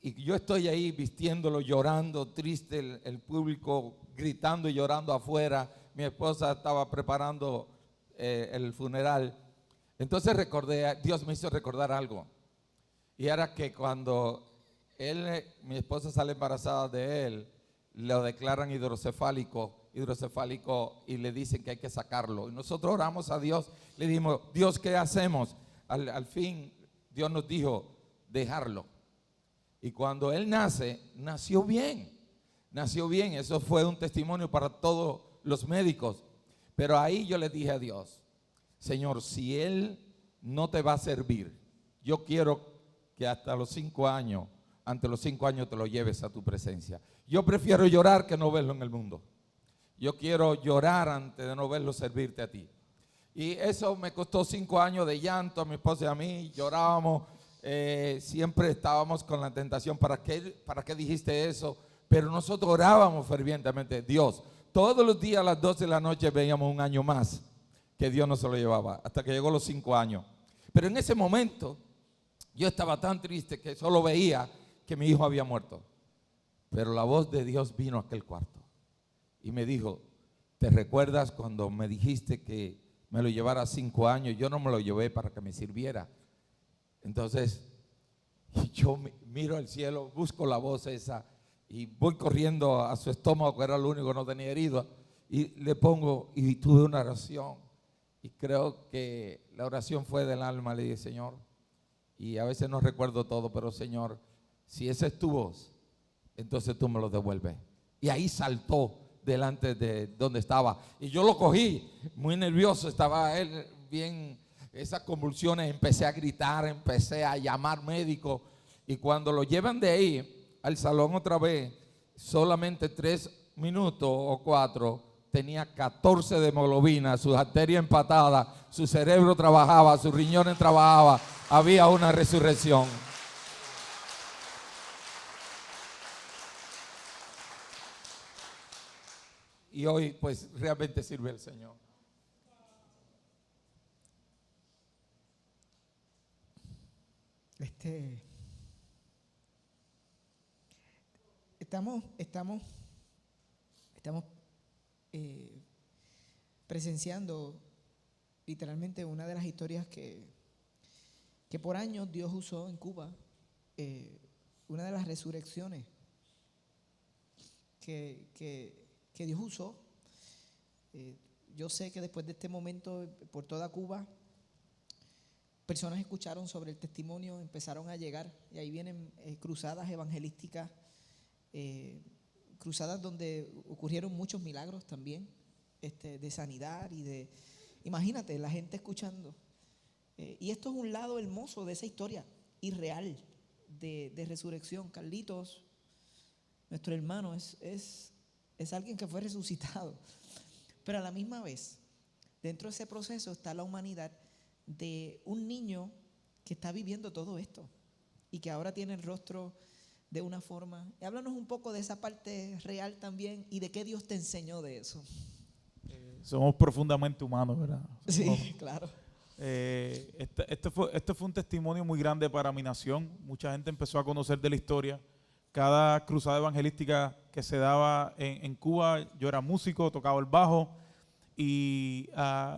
Y yo estoy ahí vistiéndolo, llorando, triste, el público gritando y llorando afuera. Mi esposa estaba preparando el funeral. Entonces Dios me hizo recordar algo. Y era que cuando mi esposa sale embarazada de él, lo declaran hidrocefálico y le dicen que hay que sacarlo. Y nosotros oramos a Dios, le dijimos, Dios, ¿qué hacemos? Al fin Dios nos dijo, dejarlo. Y cuando él nació bien. Eso fue un testimonio para todos los médicos. Pero ahí yo le dije a Dios, Señor, si él no te va a servir, yo quiero que hasta los 5 años, ante los 5 años te lo lleves a tu presencia. Yo prefiero llorar que no verlo en el mundo. Yo quiero llorar antes de no verlo servirte a ti. Y eso me costó 5 años de llanto a mi esposa y a mí. Llorábamos, siempre estábamos con la tentación, ¿para qué dijiste eso? Pero nosotros orábamos fervientemente. Dios, todos los días a las 12 de la noche veíamos un año más que Dios no se lo llevaba, hasta que llegó los 5 años. Pero en ese momento yo estaba tan triste que solo veía que mi hijo había muerto. Pero la voz de Dios vino a aquel cuarto y me dijo, ¿te recuerdas cuando me dijiste que me lo llevara 5 años? Yo no me lo llevé para que me sirviera. Entonces yo miro al cielo, busco la voz esa y voy corriendo a su estómago, que era lo único que no tenía herido, y le pongo, y tuve una oración. Y creo que la oración fue del alma. Le dije, Señor, y a veces no recuerdo todo, pero Señor, si esa es tu voz, entonces tú me lo devuelves. Y ahí saltó delante de donde estaba. Y yo lo cogí, muy nervioso, estaba él bien, esas convulsiones, empecé a gritar, empecé a llamar médico. Y cuando lo llevan de ahí al salón otra vez, solamente 3 minutos o 4, tenía 14 de hemoglobina, sus arterias empatadas, su cerebro trabajaba, sus riñones trabajaban, había una resurrección. Y hoy pues realmente sirve el Señor. Estamos presenciando literalmente una de las historias que por años Dios usó en Cuba, una de las resurrecciones que Dios usó. Yo sé que después de este momento, por toda Cuba, personas escucharon sobre el testimonio, empezaron a llegar, y ahí vienen cruzadas evangelísticas, cruzadas donde ocurrieron muchos milagros también, de sanidad y de, imagínate, la gente escuchando. Y esto es un lado hermoso de esa historia irreal de resurrección. Carlitos, nuestro hermano, es alguien que fue resucitado. Pero a la misma vez, dentro de ese proceso está la humanidad de un niño que está viviendo todo esto y que ahora tiene el rostro de una forma. Háblanos un poco de esa parte real también y de qué Dios te enseñó de eso. Somos profundamente humanos, ¿verdad? Sí, claro. Este fue un testimonio muy grande para mi nación. Mucha gente empezó a conocer de la historia. Cada cruzada evangelística que se daba en Cuba, yo era músico, tocaba el bajo y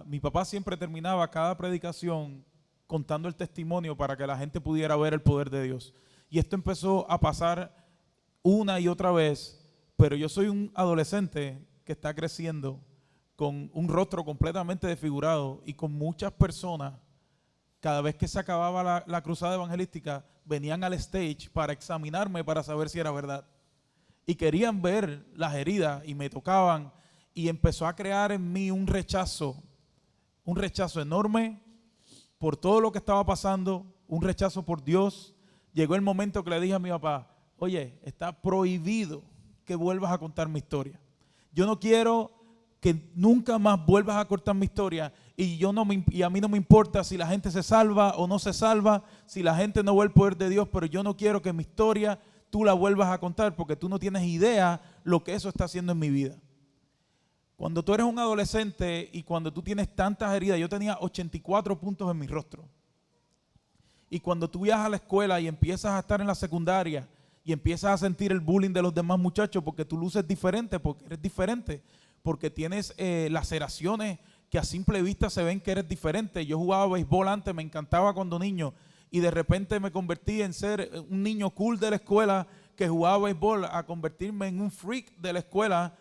mi papá siempre terminaba cada predicación contando el testimonio para que la gente pudiera ver el poder de Dios. Y esto empezó a pasar una y otra vez, pero yo soy un adolescente que está creciendo con un rostro completamente desfigurado y con muchas personas. Cada vez que se acababa la cruzada evangelística, venían al stage para examinarme para saber si era verdad. Y querían ver las heridas y me tocaban y empezó a crear en mí un rechazo enorme por todo lo que estaba pasando, un rechazo por Dios. Llegó el momento que le dije a mi papá, oye, está prohibido que vuelvas a contar mi historia. Yo no quiero que nunca más vuelvas a contar mi historia y a mí no me importa si la gente se salva o no se salva, si la gente no ve el poder de Dios, pero yo no quiero que mi historia tú la vuelvas a contar porque tú no tienes idea lo que eso está haciendo en mi vida. Cuando tú eres un adolescente y cuando tú tienes tantas heridas, yo tenía 84 puntos en mi rostro. Y cuando tú viajas a la escuela y empiezas a estar en la secundaria y empiezas a sentir el bullying de los demás muchachos porque tú luces diferente, porque eres diferente, porque tienes laceraciones que a simple vista se ven que eres diferente. Yo jugaba béisbol antes, me encantaba cuando niño y de repente me convertí en ser un niño cool de la escuela que jugaba béisbol a convertirme en un freak de la escuela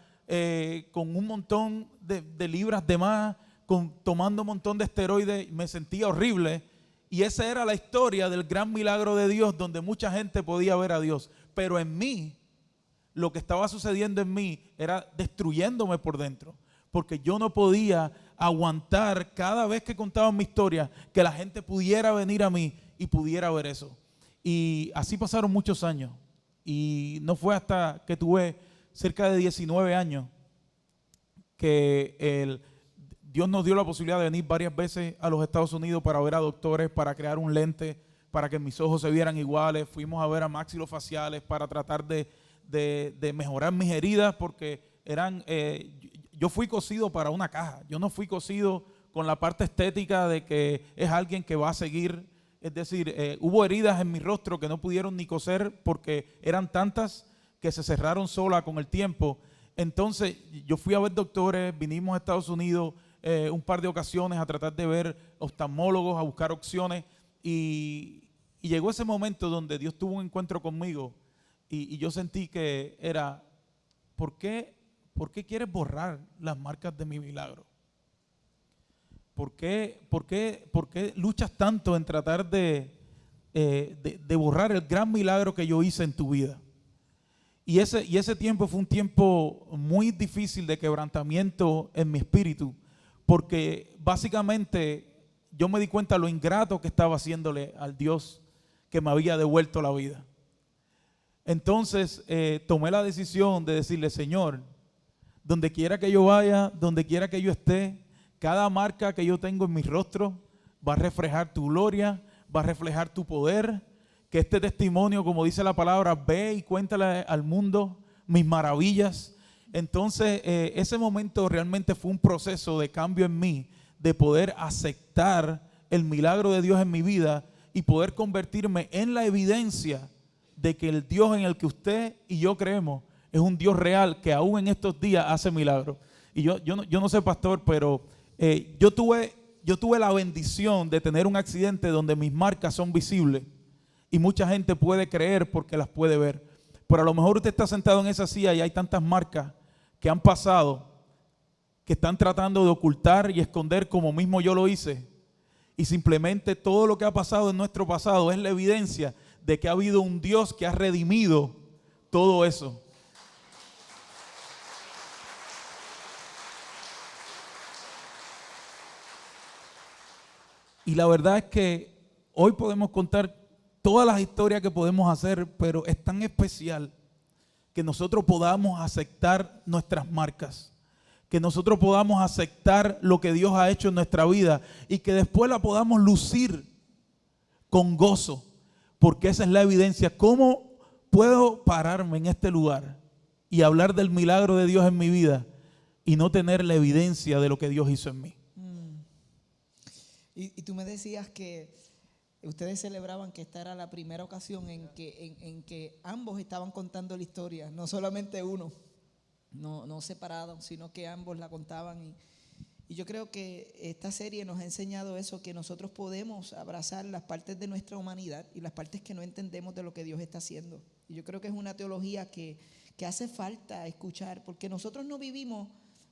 con un montón de libras de más, tomando un montón de esteroides. Me sentía horrible y esa era la historia del gran milagro de Dios donde mucha gente podía ver a Dios, pero en mí lo que estaba sucediendo en mí era destruyéndome por dentro, porque yo no podía aguantar cada vez que contaba mi historia que la gente pudiera venir a mí y pudiera ver eso. Y así pasaron muchos años y no fue hasta que tuve cerca de 19 años que Dios nos dio la posibilidad de venir varias veces a los Estados Unidos para ver a doctores, para crear un lente para que mis ojos se vieran iguales. Fuimos a ver a maxilofaciales para tratar de mejorar mis heridas porque yo fui cosido para una caja. Yo no fui cosido con la parte estética de que es alguien que va a seguir. Es decir, hubo heridas en mi rostro que no pudieron ni coser porque eran tantas que se cerraron sola con el tiempo. Entonces yo fui a ver doctores, vinimos a Estados Unidos un par de ocasiones a tratar de ver oftalmólogos, a buscar opciones y llegó ese momento donde Dios tuvo un encuentro conmigo. Y yo sentí que era, ¿por qué quieres borrar las marcas de mi milagro? ¿Por qué luchas tanto en tratar de borrar el gran milagro que yo hice en tu vida? Y ese tiempo fue un tiempo muy difícil de quebrantamiento en mi espíritu, porque básicamente yo me di cuenta de lo ingrato que estaba haciéndole al Dios que me había devuelto la vida. Entonces tomé la decisión de decirle, Señor, donde quiera que yo vaya, donde quiera que yo esté, cada marca que yo tengo en mi rostro va a reflejar tu gloria, va a reflejar tu poder, que este testimonio, como dice la palabra, ve y cuéntale al mundo mis maravillas. Entonces ese momento realmente fue un proceso de cambio en mí, de poder aceptar el milagro de Dios en mi vida y poder convertirme en la evidencia de que el Dios en el que usted y yo creemos es un Dios real que aún en estos días hace milagros. Y yo no sé, pastor, pero yo tuve la bendición de tener un accidente donde mis marcas son visibles y mucha gente puede creer porque las puede ver. Pero a lo mejor usted está sentado en esa silla y hay tantas marcas que han pasado que están tratando de ocultar y esconder como mismo yo lo hice. Y simplemente todo lo que ha pasado en nuestro pasado es la evidencia de que ha habido un Dios que ha redimido todo eso. Y la verdad es que hoy podemos contar todas las historias que podemos hacer, pero es tan especial que nosotros podamos aceptar nuestras marcas, que nosotros podamos aceptar lo que Dios ha hecho en nuestra vida y que después la podamos lucir con gozo, porque esa es la evidencia. ¿Cómo puedo pararme en este lugar y hablar del milagro de Dios en mi vida y no tener la evidencia de lo que Dios hizo en mí? Y tú me decías que ustedes celebraban que esta era la primera ocasión en que ambos estaban contando la historia, no solamente uno, no separados, sino que ambos la contaban. Y yo creo que esta serie nos ha enseñado eso, que nosotros podemos abrazar las partes de nuestra humanidad y las partes que no entendemos de lo que Dios está haciendo. Y yo creo que es una teología que hace falta escuchar, porque nosotros no vivimos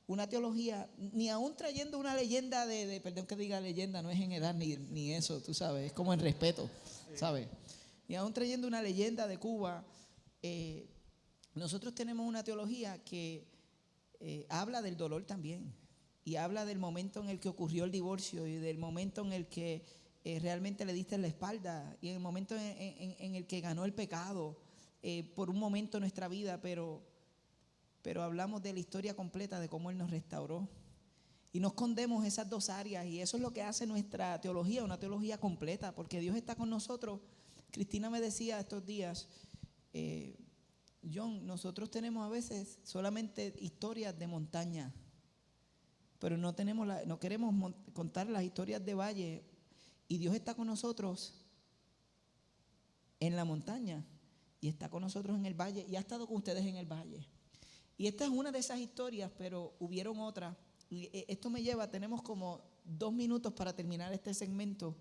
una teología, ni aún trayendo una leyenda perdón que diga leyenda, no es en edad ni eso, tú sabes, es como en respeto, ¿sabes? Ni aún trayendo una leyenda de Cuba, nosotros tenemos una teología que habla del dolor también, y habla del momento en el que ocurrió el divorcio, y del momento en el que realmente le diste la espalda, y en el momento en el que ganó el pecado, por un momento en nuestra vida, pero hablamos de la historia completa de cómo Él nos restauró. Y no escondemos esas dos áreas, y eso es lo que hace nuestra teología, una teología completa, porque Dios está con nosotros. Cristina me decía estos días, John, nosotros tenemos a veces solamente historias de montaña, pero no queremos contar las historias de valle, y Dios está con nosotros en la montaña, y está con nosotros en el valle, y ha estado con ustedes en el valle. Y esta es una de esas historias, pero hubieron otras. Y esto me lleva, tenemos como 2 minutos para terminar este segmento,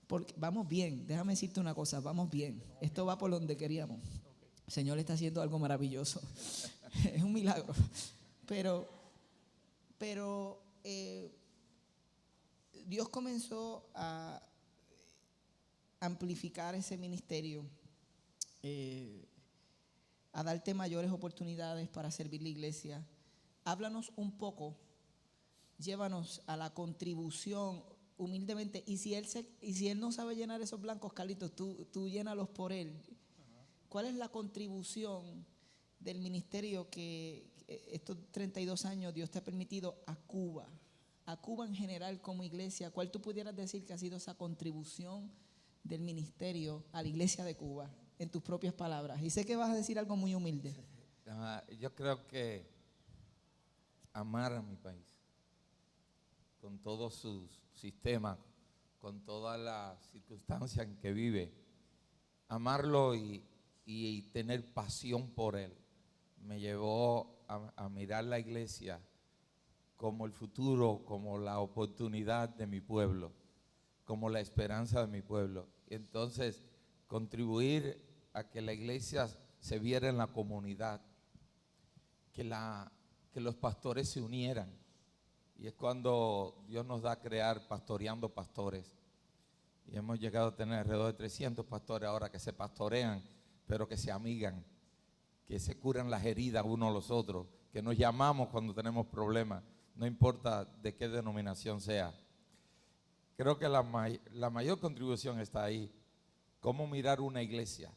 porque vamos bien, déjame decirte una cosa, vamos bien. Esto va por donde queríamos. El Señor está haciendo algo maravilloso. Es un milagro. Pero Dios comenzó a amplificar ese ministerio, a darte mayores oportunidades para servir la iglesia. Háblanos un poco, llévanos a la contribución humildemente, y si él no sabe llenar esos blancos, Carlitos, tú llénalos por él. ¿Cuál es la contribución del ministerio que estos 32 años Dios te ha permitido a Cuba en general como iglesia? ¿Cuál tú pudieras decir que ha sido esa contribución del ministerio a la iglesia de Cuba, en tus propias palabras? Y sé que vas a decir algo muy humilde. Yo creo que amar a mi país, con todos sus sistemas, con todas las circunstancias en que vive, amarlo y tener pasión por él, me llevó a mirar la iglesia como el futuro, como la oportunidad de mi pueblo, como la esperanza de mi pueblo. Y entonces contribuir a que la iglesia se viera en la comunidad, que los pastores se unieran. Y es cuando Dios nos da a crear Pastoreando Pastores. Y hemos llegado a tener alrededor de 300 pastores ahora que se pastorean, pero que se amigan, que se curan las heridas unos a los otros, que nos llamamos cuando tenemos problemas, no importa de qué denominación sea. Creo que la mayor contribución está ahí. Cómo mirar una iglesia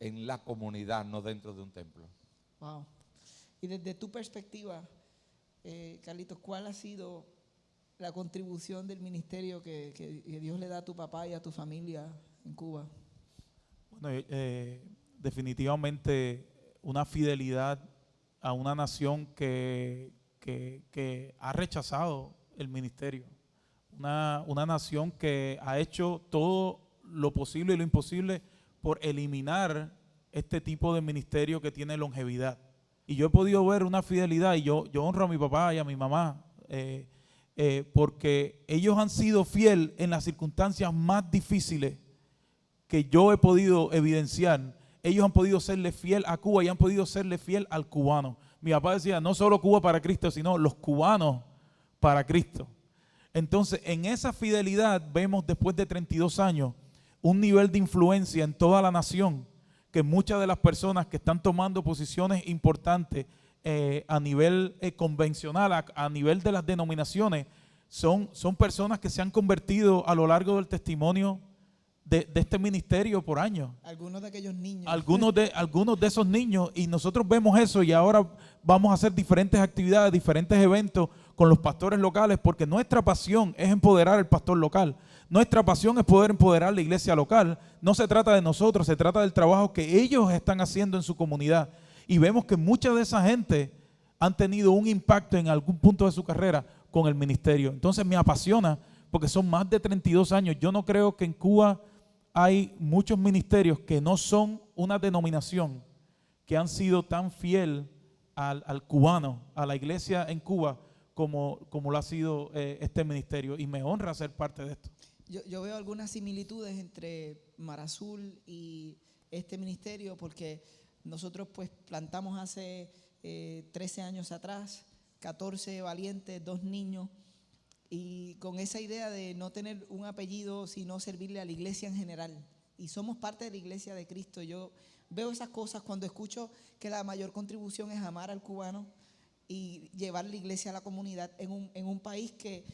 en la comunidad, no dentro de un templo. Wow. Y desde tu perspectiva, Carlitos, ¿cuál ha sido la contribución del ministerio que Dios le da a tu papá y a tu familia en Cuba? Bueno, definitivamente una fidelidad a una nación que ha rechazado el ministerio. Una nación que ha hecho todo lo posible y lo imposible por eliminar este tipo de ministerio que tiene longevidad. Y yo he podido ver una fidelidad, y yo honro a mi papá y a mi mamá, porque ellos han sido fieles en las circunstancias más difíciles que yo he podido evidenciar. Ellos han podido serle fiel a Cuba y han podido serle fiel al cubano. Mi papá decía, no solo Cuba para Cristo, sino los cubanos para Cristo. Entonces, en esa fidelidad vemos después de 32 años un nivel de influencia en toda la nación, que muchas de las personas que están tomando posiciones importantes a nivel convencional, a nivel de las denominaciones, son personas que se han convertido a lo largo del testimonio de este ministerio por años. Algunos de aquellos niños. Algunos de esos niños, y nosotros vemos eso y ahora vamos a hacer diferentes actividades, diferentes eventos con los pastores locales, porque nuestra pasión es empoderar al pastor local. Nuestra pasión es poder empoderar la iglesia local. No se trata de nosotros, se trata del trabajo que ellos están haciendo en su comunidad. Y vemos que mucha de esa gente han tenido un impacto en algún punto de su carrera con el ministerio. Entonces me apasiona porque son más de 32 años. Yo no creo que en Cuba hay muchos ministerios que no son una denominación que han sido tan fiel al cubano, a la iglesia en Cuba, como lo ha sido este ministerio. Y me honra ser parte de esto. Yo veo algunas similitudes entre Mar Azul y este ministerio, porque nosotros pues plantamos hace 13 años atrás, 14 valientes, 2 niños, y con esa idea de no tener un apellido, sino servirle a la iglesia en general. Y somos parte de la iglesia de Cristo. Yo veo esas cosas cuando escucho que la mayor contribución es amar al cubano y llevar la iglesia a la comunidad en un país que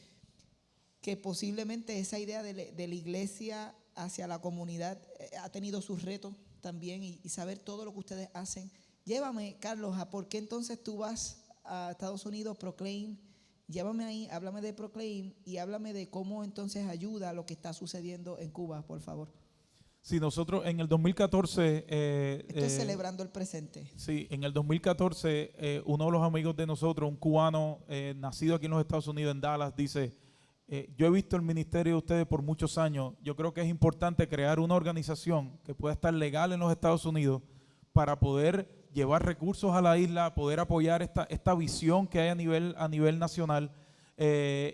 posiblemente esa idea de la iglesia hacia la comunidad ha tenido sus retos también, y saber todo lo que ustedes hacen. Llévame, Carlos, a por qué entonces tú vas a Estados Unidos, Proclaim. Llévame ahí, háblame de Proclaim y háblame de cómo entonces ayuda a lo que está sucediendo en Cuba, por favor. Sí, nosotros en el 2014... Estoy celebrando el presente. Sí, en el 2014 uno de los amigos de nosotros, un cubano nacido aquí en los Estados Unidos, en Dallas, dice: yo he visto el ministerio de ustedes por muchos años. Yo creo que es importante crear una organización que pueda estar legal en los Estados Unidos para poder llevar recursos a la isla, poder apoyar esta visión que hay a nivel nacional.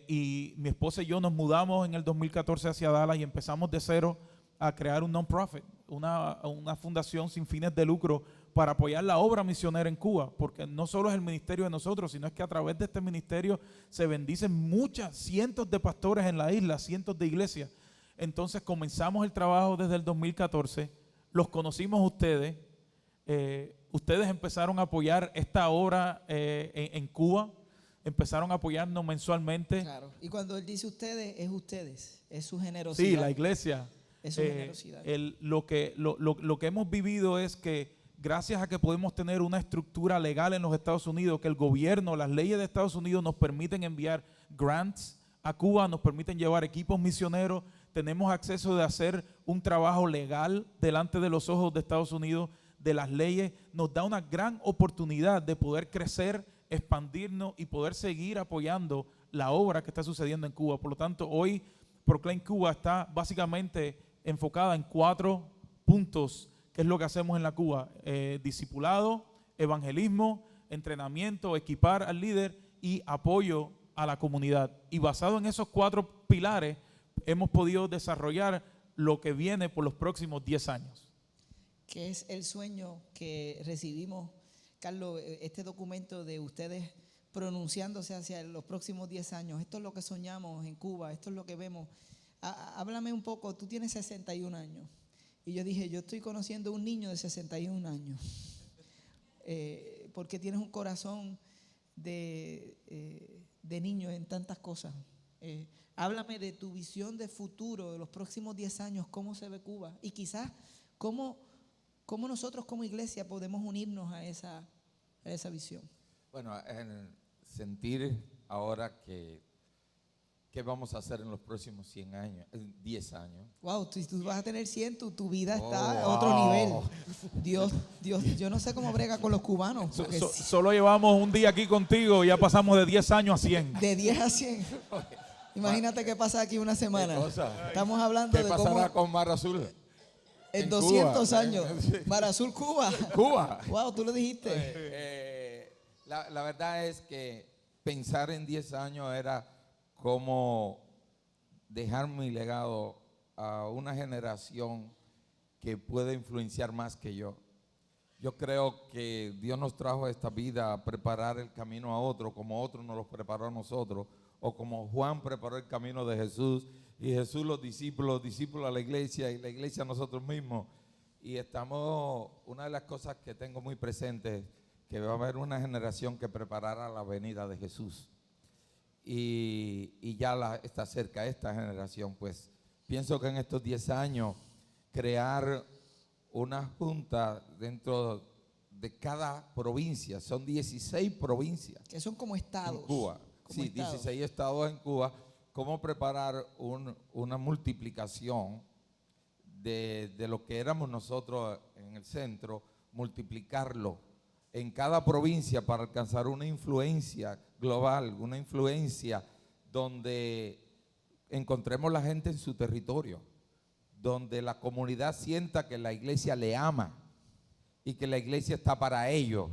Y mi esposa y yo nos mudamos en el 2014 hacia Dallas y empezamos de cero a crear un non-profit, una fundación sin fines de lucro para apoyar la obra misionera en Cuba, porque no solo es el ministerio de nosotros, sino es que a través de este ministerio se bendicen cientos de pastores en la isla, cientos de iglesias. Entonces comenzamos el trabajo desde el 2014, los conocimos ustedes, ustedes empezaron a apoyar esta obra en Cuba, empezaron a apoyarnos mensualmente. Claro. Y cuando él dice ustedes, es su generosidad. Sí, la iglesia. Es su generosidad. Lo que hemos vivido es que gracias a que podemos tener una estructura legal en los Estados Unidos, que el gobierno, las leyes de Estados Unidos nos permiten enviar grants a Cuba, nos permiten llevar equipos misioneros, tenemos acceso de hacer un trabajo legal delante de los ojos de Estados Unidos, de las leyes, nos da una gran oportunidad de poder crecer, expandirnos y poder seguir apoyando la obra que está sucediendo en Cuba. Por lo tanto, hoy Proclaim Cuba está básicamente enfocada en 4 puntos, que es lo que hacemos en la Cuba: discipulado, evangelismo, entrenamiento, equipar al líder y apoyo a la comunidad. Y basado en esos 4 pilares hemos podido desarrollar lo que viene por los próximos 10 años. Que es el sueño que recibimos, Carlos, este documento de ustedes pronunciándose hacia los próximos 10 años. Esto es lo que soñamos en Cuba, esto es lo que vemos. Háblame un poco, tú tienes 61 años. Y yo dije, yo estoy conociendo un niño de 61 años. Porque tienes un corazón de niño en tantas cosas. Háblame de tu visión de futuro, de los próximos 10 años, cómo se ve Cuba. Y quizás cómo nosotros como iglesia podemos unirnos a esa visión. Bueno, en sentir ahora ¿qué vamos a hacer en los próximos 100 años, 10 años? Wow, tú vas a tener 100, tu vida está a wow. otro nivel. Dios, yo no sé cómo brega con los cubanos. Solo llevamos un día aquí contigo y ya pasamos de 10 años a 100. De 10 a 100. Imagínate qué pasa aquí una semana. Estamos hablando ¿Qué de pasará cómo con Mar Azul? en en 200 Cuba. años. Mar Azul, Cuba. Cuba. Wow, tú lo dijiste. La verdad es que pensar en 10 años era como dejar mi legado a una generación que puede influenciar más que yo. Yo creo que Dios nos trajo a esta vida a preparar el camino a otro, como otro nos lo preparó a nosotros, o como Juan preparó el camino de Jesús, y Jesús los discípulos a la iglesia, y la iglesia a nosotros mismos. Y una de las cosas que tengo muy presente, que va a haber una generación que preparará la venida de Jesús. Y ya está cerca esta generación, pues pienso que en estos 10 años crear una junta dentro de cada provincia. Son 16 provincias Que son como estados. en Cuba. Como Sí, estados. 16 estados en Cuba. Cómo preparar una multiplicación de lo que éramos nosotros en el centro, multiplicarlo en cada provincia para alcanzar una influencia global, una influencia donde encontremos la gente en su territorio, donde la comunidad sienta que la iglesia le ama y que la iglesia está para ellos,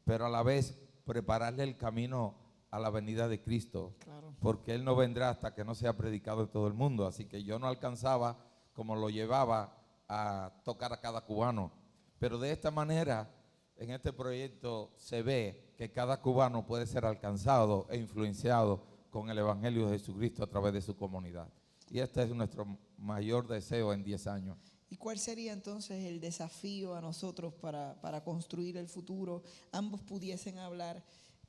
pero a la vez prepararle el camino a la venida de Cristo, Claro. porque Él no vendrá hasta que no sea predicado en todo el mundo. Así que yo no alcanzaba, como lo llevaba, a tocar a cada cubano, pero de esta manera en este proyecto se ve que cada cubano puede ser alcanzado e influenciado con el Evangelio de Jesucristo a través de su comunidad. Y este es nuestro mayor deseo en 10 años. ¿Y cuál sería entonces el desafío a nosotros para construir el futuro? Ambos pudiesen hablar,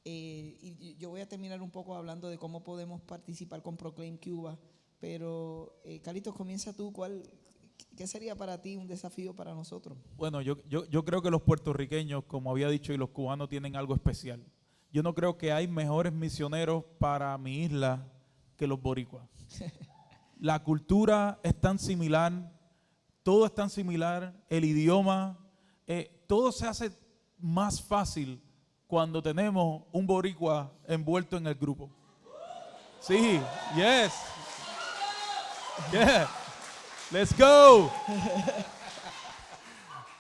y yo voy a terminar un poco hablando de cómo podemos participar con Proclaim Cuba, pero Carlitos, comienza tú. ¿Qué sería para ti un desafío para nosotros? Bueno, yo creo que los puertorriqueños, como había dicho, y los cubanos tienen algo especial. Yo no creo que hay mejores misioneros para mi isla que los boricuas. La cultura es tan similar, todo es tan similar, el idioma, todo se hace más fácil cuando tenemos un boricua envuelto en el grupo. Sí, yes. Yeah. Let's go.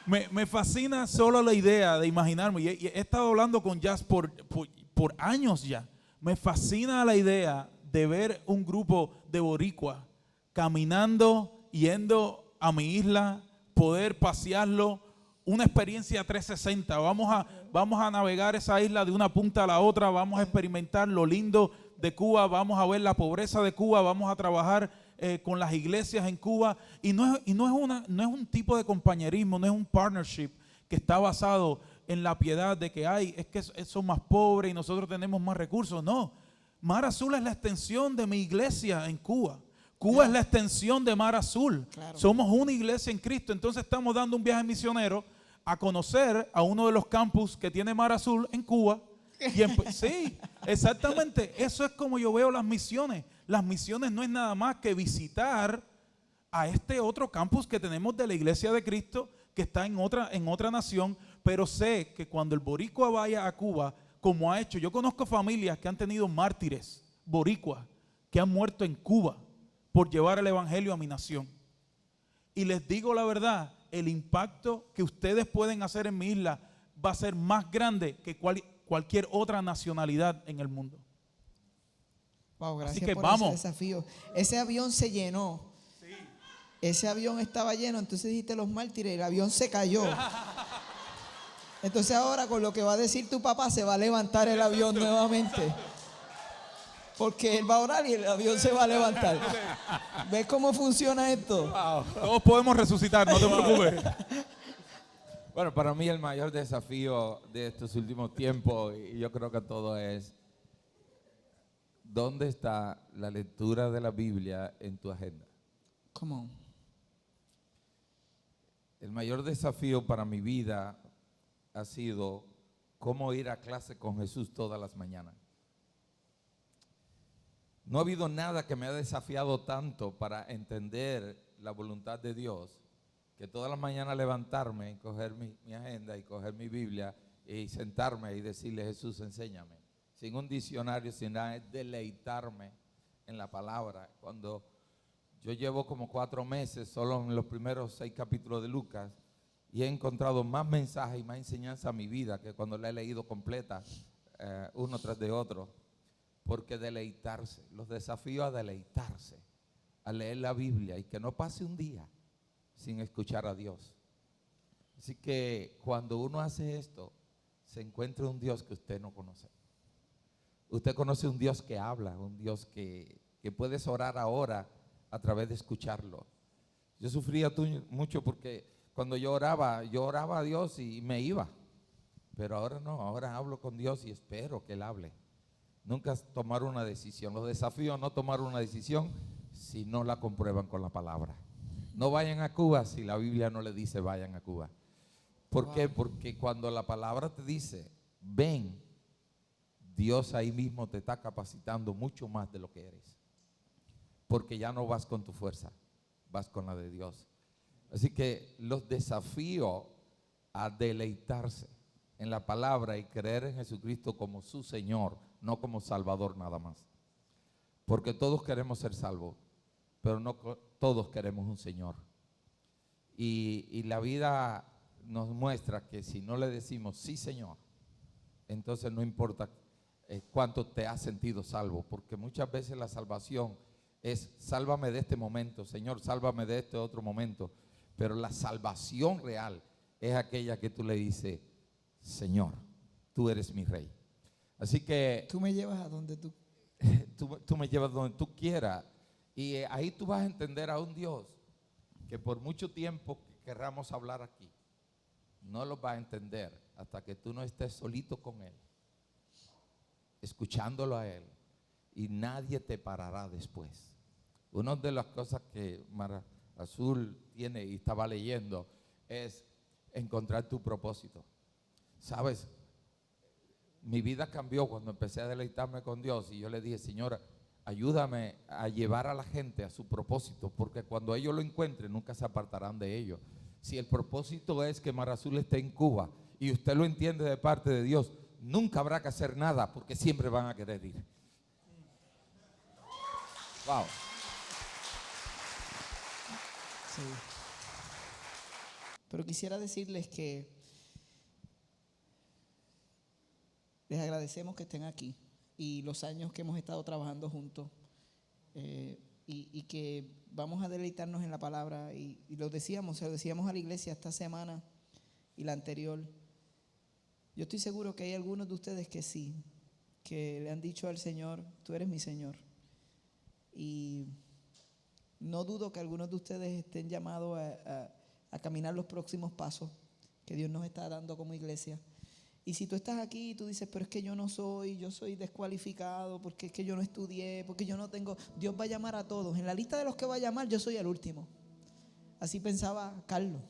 Me fascina solo la idea de imaginarme, y he estado hablando con Jazz por años ya. Me fascina la idea de ver un grupo de boricua caminando, yendo a mi isla, poder pasearlo, una experiencia 360. Vamos a navegar esa isla de una punta a la otra, vamos a experimentar lo lindo de Cuba, vamos a ver la pobreza de Cuba, vamos a trabajar con las iglesias en Cuba, y no es un tipo de compañerismo, no es un partnership que está basado en la piedad de que es que son más pobres y nosotros tenemos más recursos. No, Mar Azul es la extensión de mi iglesia en Cuba. Cuba es la extensión de Mar Azul. Claro. Somos una iglesia en Cristo. Entonces estamos dando un viaje misionero a conocer a uno de los campus que tiene Mar Azul en Cuba. Sí, exactamente. Eso es como yo veo las misiones. Las misiones no es nada más que visitar a este otro campus que tenemos de la Iglesia de Cristo, que está en otra nación, pero sé que cuando el boricua vaya a Cuba, como ha hecho, yo conozco familias que han tenido mártires boricuas que han muerto en Cuba por llevar el evangelio a mi nación. Y les digo la verdad, el impacto que ustedes pueden hacer en mi isla va a ser más grande que cualquier otra nacionalidad en el mundo. Wow, gracias Así que por vamos. ese desafío. Ese avión se llenó. Sí. Ese avión estaba lleno, entonces dijiste los mártires, el avión se cayó. Entonces ahora con lo que va a decir tu papá se va a levantar el avión nuevamente. Porque él va a orar y el avión se va a levantar. ¿Ves cómo funciona esto? Todos podemos resucitar, no te preocupes. Bueno, para mí el mayor desafío de estos últimos tiempos, y yo creo que todo es, ¿dónde está la lectura de la Biblia en tu agenda? Come on. El mayor desafío para mi vida ha sido cómo ir a clase con Jesús todas las mañanas. No ha habido nada que me ha desafiado tanto para entender la voluntad de Dios, que todas las mañanas levantarme y coger mi agenda y coger mi Biblia y sentarme y decirle: Jesús, enséñame. Sin un diccionario, sin nada, es deleitarme en la palabra. Cuando yo llevo como 4 meses solo en los primeros 6 capítulos de Lucas, y he encontrado más mensajes y más enseñanza a mi vida que cuando la he leído completa, uno tras de otro. Porque deleitarse, los desafío a deleitarse, a leer la Biblia y que no pase un día sin escuchar a Dios. Así que cuando uno hace esto, se encuentra un Dios que usted no conoce. Usted conoce un Dios que habla, un Dios que puedes orar ahora a través de escucharlo. Yo sufría mucho porque cuando yo oraba a Dios y me iba. Pero ahora no, ahora hablo con Dios y espero que Él hable. Nunca tomar una decisión. Los desafíos a no tomar una decisión si no la comprueban con la palabra. No vayan a Cuba si la Biblia no le dice vayan a Cuba. ¿Por qué? Wow. Porque cuando la palabra te dice ven, Dios ahí mismo te está capacitando mucho más de lo que eres. Porque ya no vas con tu fuerza, vas con la de Dios. Así que los desafío a deleitarse en la palabra y creer en Jesucristo como su Señor, no como Salvador nada más. Porque todos queremos ser salvos, pero no todos queremos un Señor. Y la vida nos muestra que si no le decimos sí, Señor, entonces no importa cuánto te has sentido salvo, porque muchas veces la salvación es sálvame de este momento, Señor, sálvame de este otro momento. Pero la salvación real es aquella que tú le dices, Señor, tú eres mi rey. Así que Tú me llevas a donde tú. tú me llevas donde tú quieras. Y ahí tú vas a entender a un Dios que por mucho tiempo que querramos hablar aquí, no lo vas a entender hasta que tú no estés solito con Él, escuchándolo a Él, y nadie te parará después. Una de las cosas que Mara Azul tiene y estaba leyendo es encontrar tu propósito. ¿Sabes? Mi vida cambió cuando empecé a deleitarme con Dios y yo le dije, Señora, ayúdame a llevar a la gente a su propósito, porque cuando ellos lo encuentren nunca se apartarán de ellos. Si el propósito es que Mara Azul esté en Cuba y usted lo entiende de parte de Dios, nunca habrá que hacer nada porque siempre van a querer ir. Wow. Sí. Pero quisiera decirles que les agradecemos que estén aquí y los años que hemos estado trabajando juntos, y que vamos a deleitarnos en la palabra y se lo decíamos a la iglesia esta semana y la anterior. Yo estoy seguro que hay algunos de ustedes que sí, que le han dicho al Señor, tú eres mi Señor. Y no dudo que algunos de ustedes estén llamados a caminar los próximos pasos que Dios nos está dando como iglesia. Y si tú estás aquí y tú dices, pero es que yo soy descualificado, porque es que yo no estudié, porque yo no tengo, Dios va a llamar a todos. En la lista de los que va a llamar, yo soy el último. Así pensaba Carlos.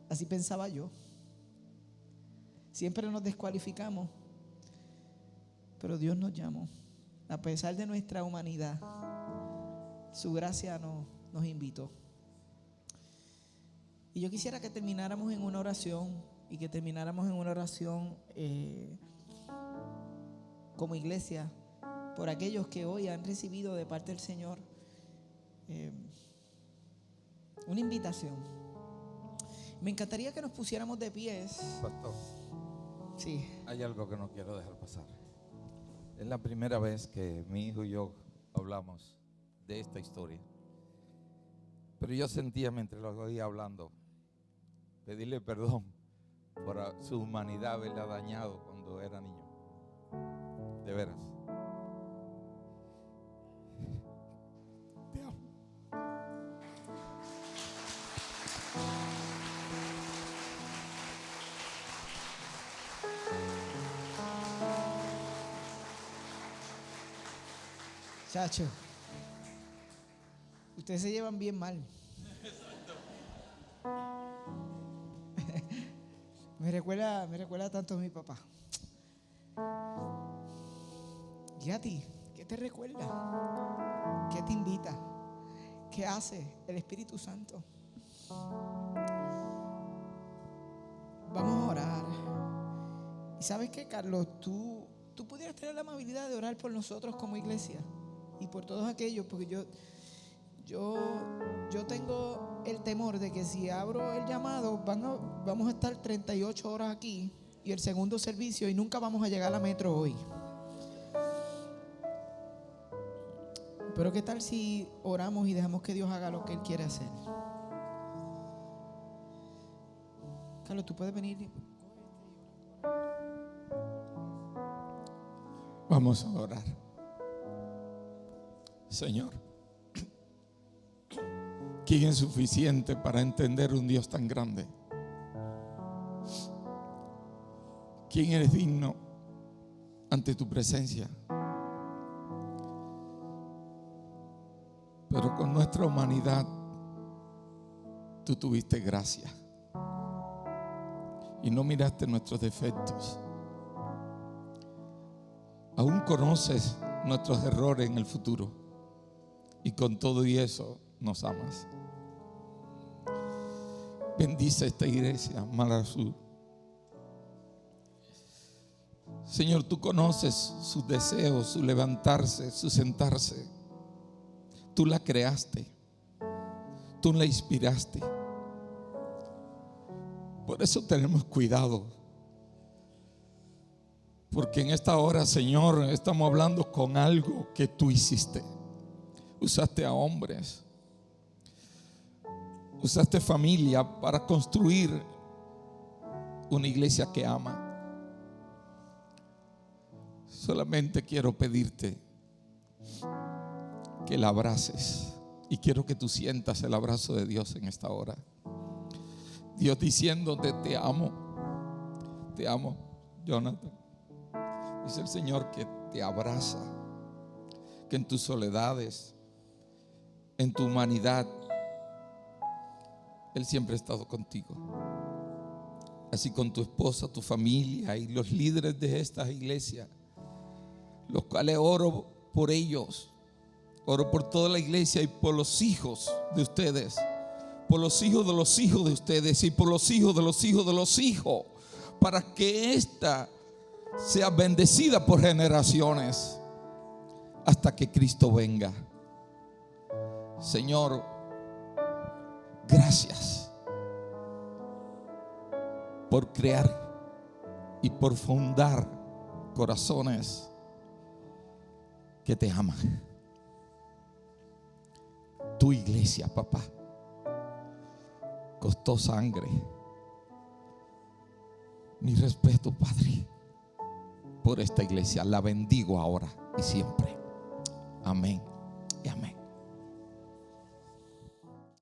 Así pensaba yo. Siempre nos descualificamos, pero Dios nos llamó. A pesar de nuestra humanidad, su gracia nos invitó. Y yo quisiera que termináramos en una oración, como iglesia, por aquellos que hoy han recibido de parte del Señor una invitación. Me encantaría que nos pusiéramos de pies. Pastor, Sí. hay algo que no quiero dejar pasar. Es la primera vez que mi hijo y yo hablamos de esta historia. Pero yo sentía mientras lo oía hablando, pedirle perdón por su humanidad haberla dañado cuando era niño. De veras. Te amo. Chacho, ustedes se llevan bien mal. Me recuerda tanto a mi papá. ¿Y a ti? ¿Qué te recuerda? ¿Qué te invita? ¿Qué hace el Espíritu Santo? Vamos a orar. ¿Y sabes qué, Carlos? Tú pudieras tener la amabilidad de orar por nosotros como iglesia y por todos aquellos, porque yo tengo el temor de que si abro el llamado vamos a estar 38 horas aquí y el segundo servicio y nunca vamos a llegar a la metro hoy. Pero ¿qué tal si oramos y dejamos que Dios haga lo que Él quiere hacer? Carlos, tú puedes venir. Vamos a orar. Señor, ¿quién es suficiente para entender un Dios tan grande? ¿Quién eres digno ante tu presencia? Pero con nuestra humanidad tú tuviste gracia y no miraste nuestros defectos. Aún conoces nuestros errores en el futuro y con todo y eso nos amas. Bendice esta iglesia, Malasur. Señor, tú conoces sus deseos, su levantarse, su sentarse. Tú la creaste, tú la inspiraste. Por eso tenemos cuidado, porque en esta hora, Señor, estamos hablando con algo que tú hiciste. Usaste a hombres, usaste familia para construir una iglesia que ama. Solamente quiero pedirte que la abraces y quiero que tú sientas el abrazo de Dios en esta hora. Dios diciéndote: te amo, Jonathan. Dice el Señor que te abraza, que en tus soledades, en tu humanidad, Él siempre ha estado contigo. Así con tu esposa, tu familia y los líderes de esta iglesia, los cuales oro por ellos, oro por toda la iglesia y por los hijos de ustedes, por los hijos de los hijos de ustedes y por los hijos de los hijos de los hijos, para que esta sea bendecida por generaciones hasta que Cristo venga. Señor, gracias por crear y por fundar corazones que te aman. Tu iglesia, papá, costó sangre. Mi respeto, Padre, por esta iglesia. La bendigo ahora y siempre. Amén y amén.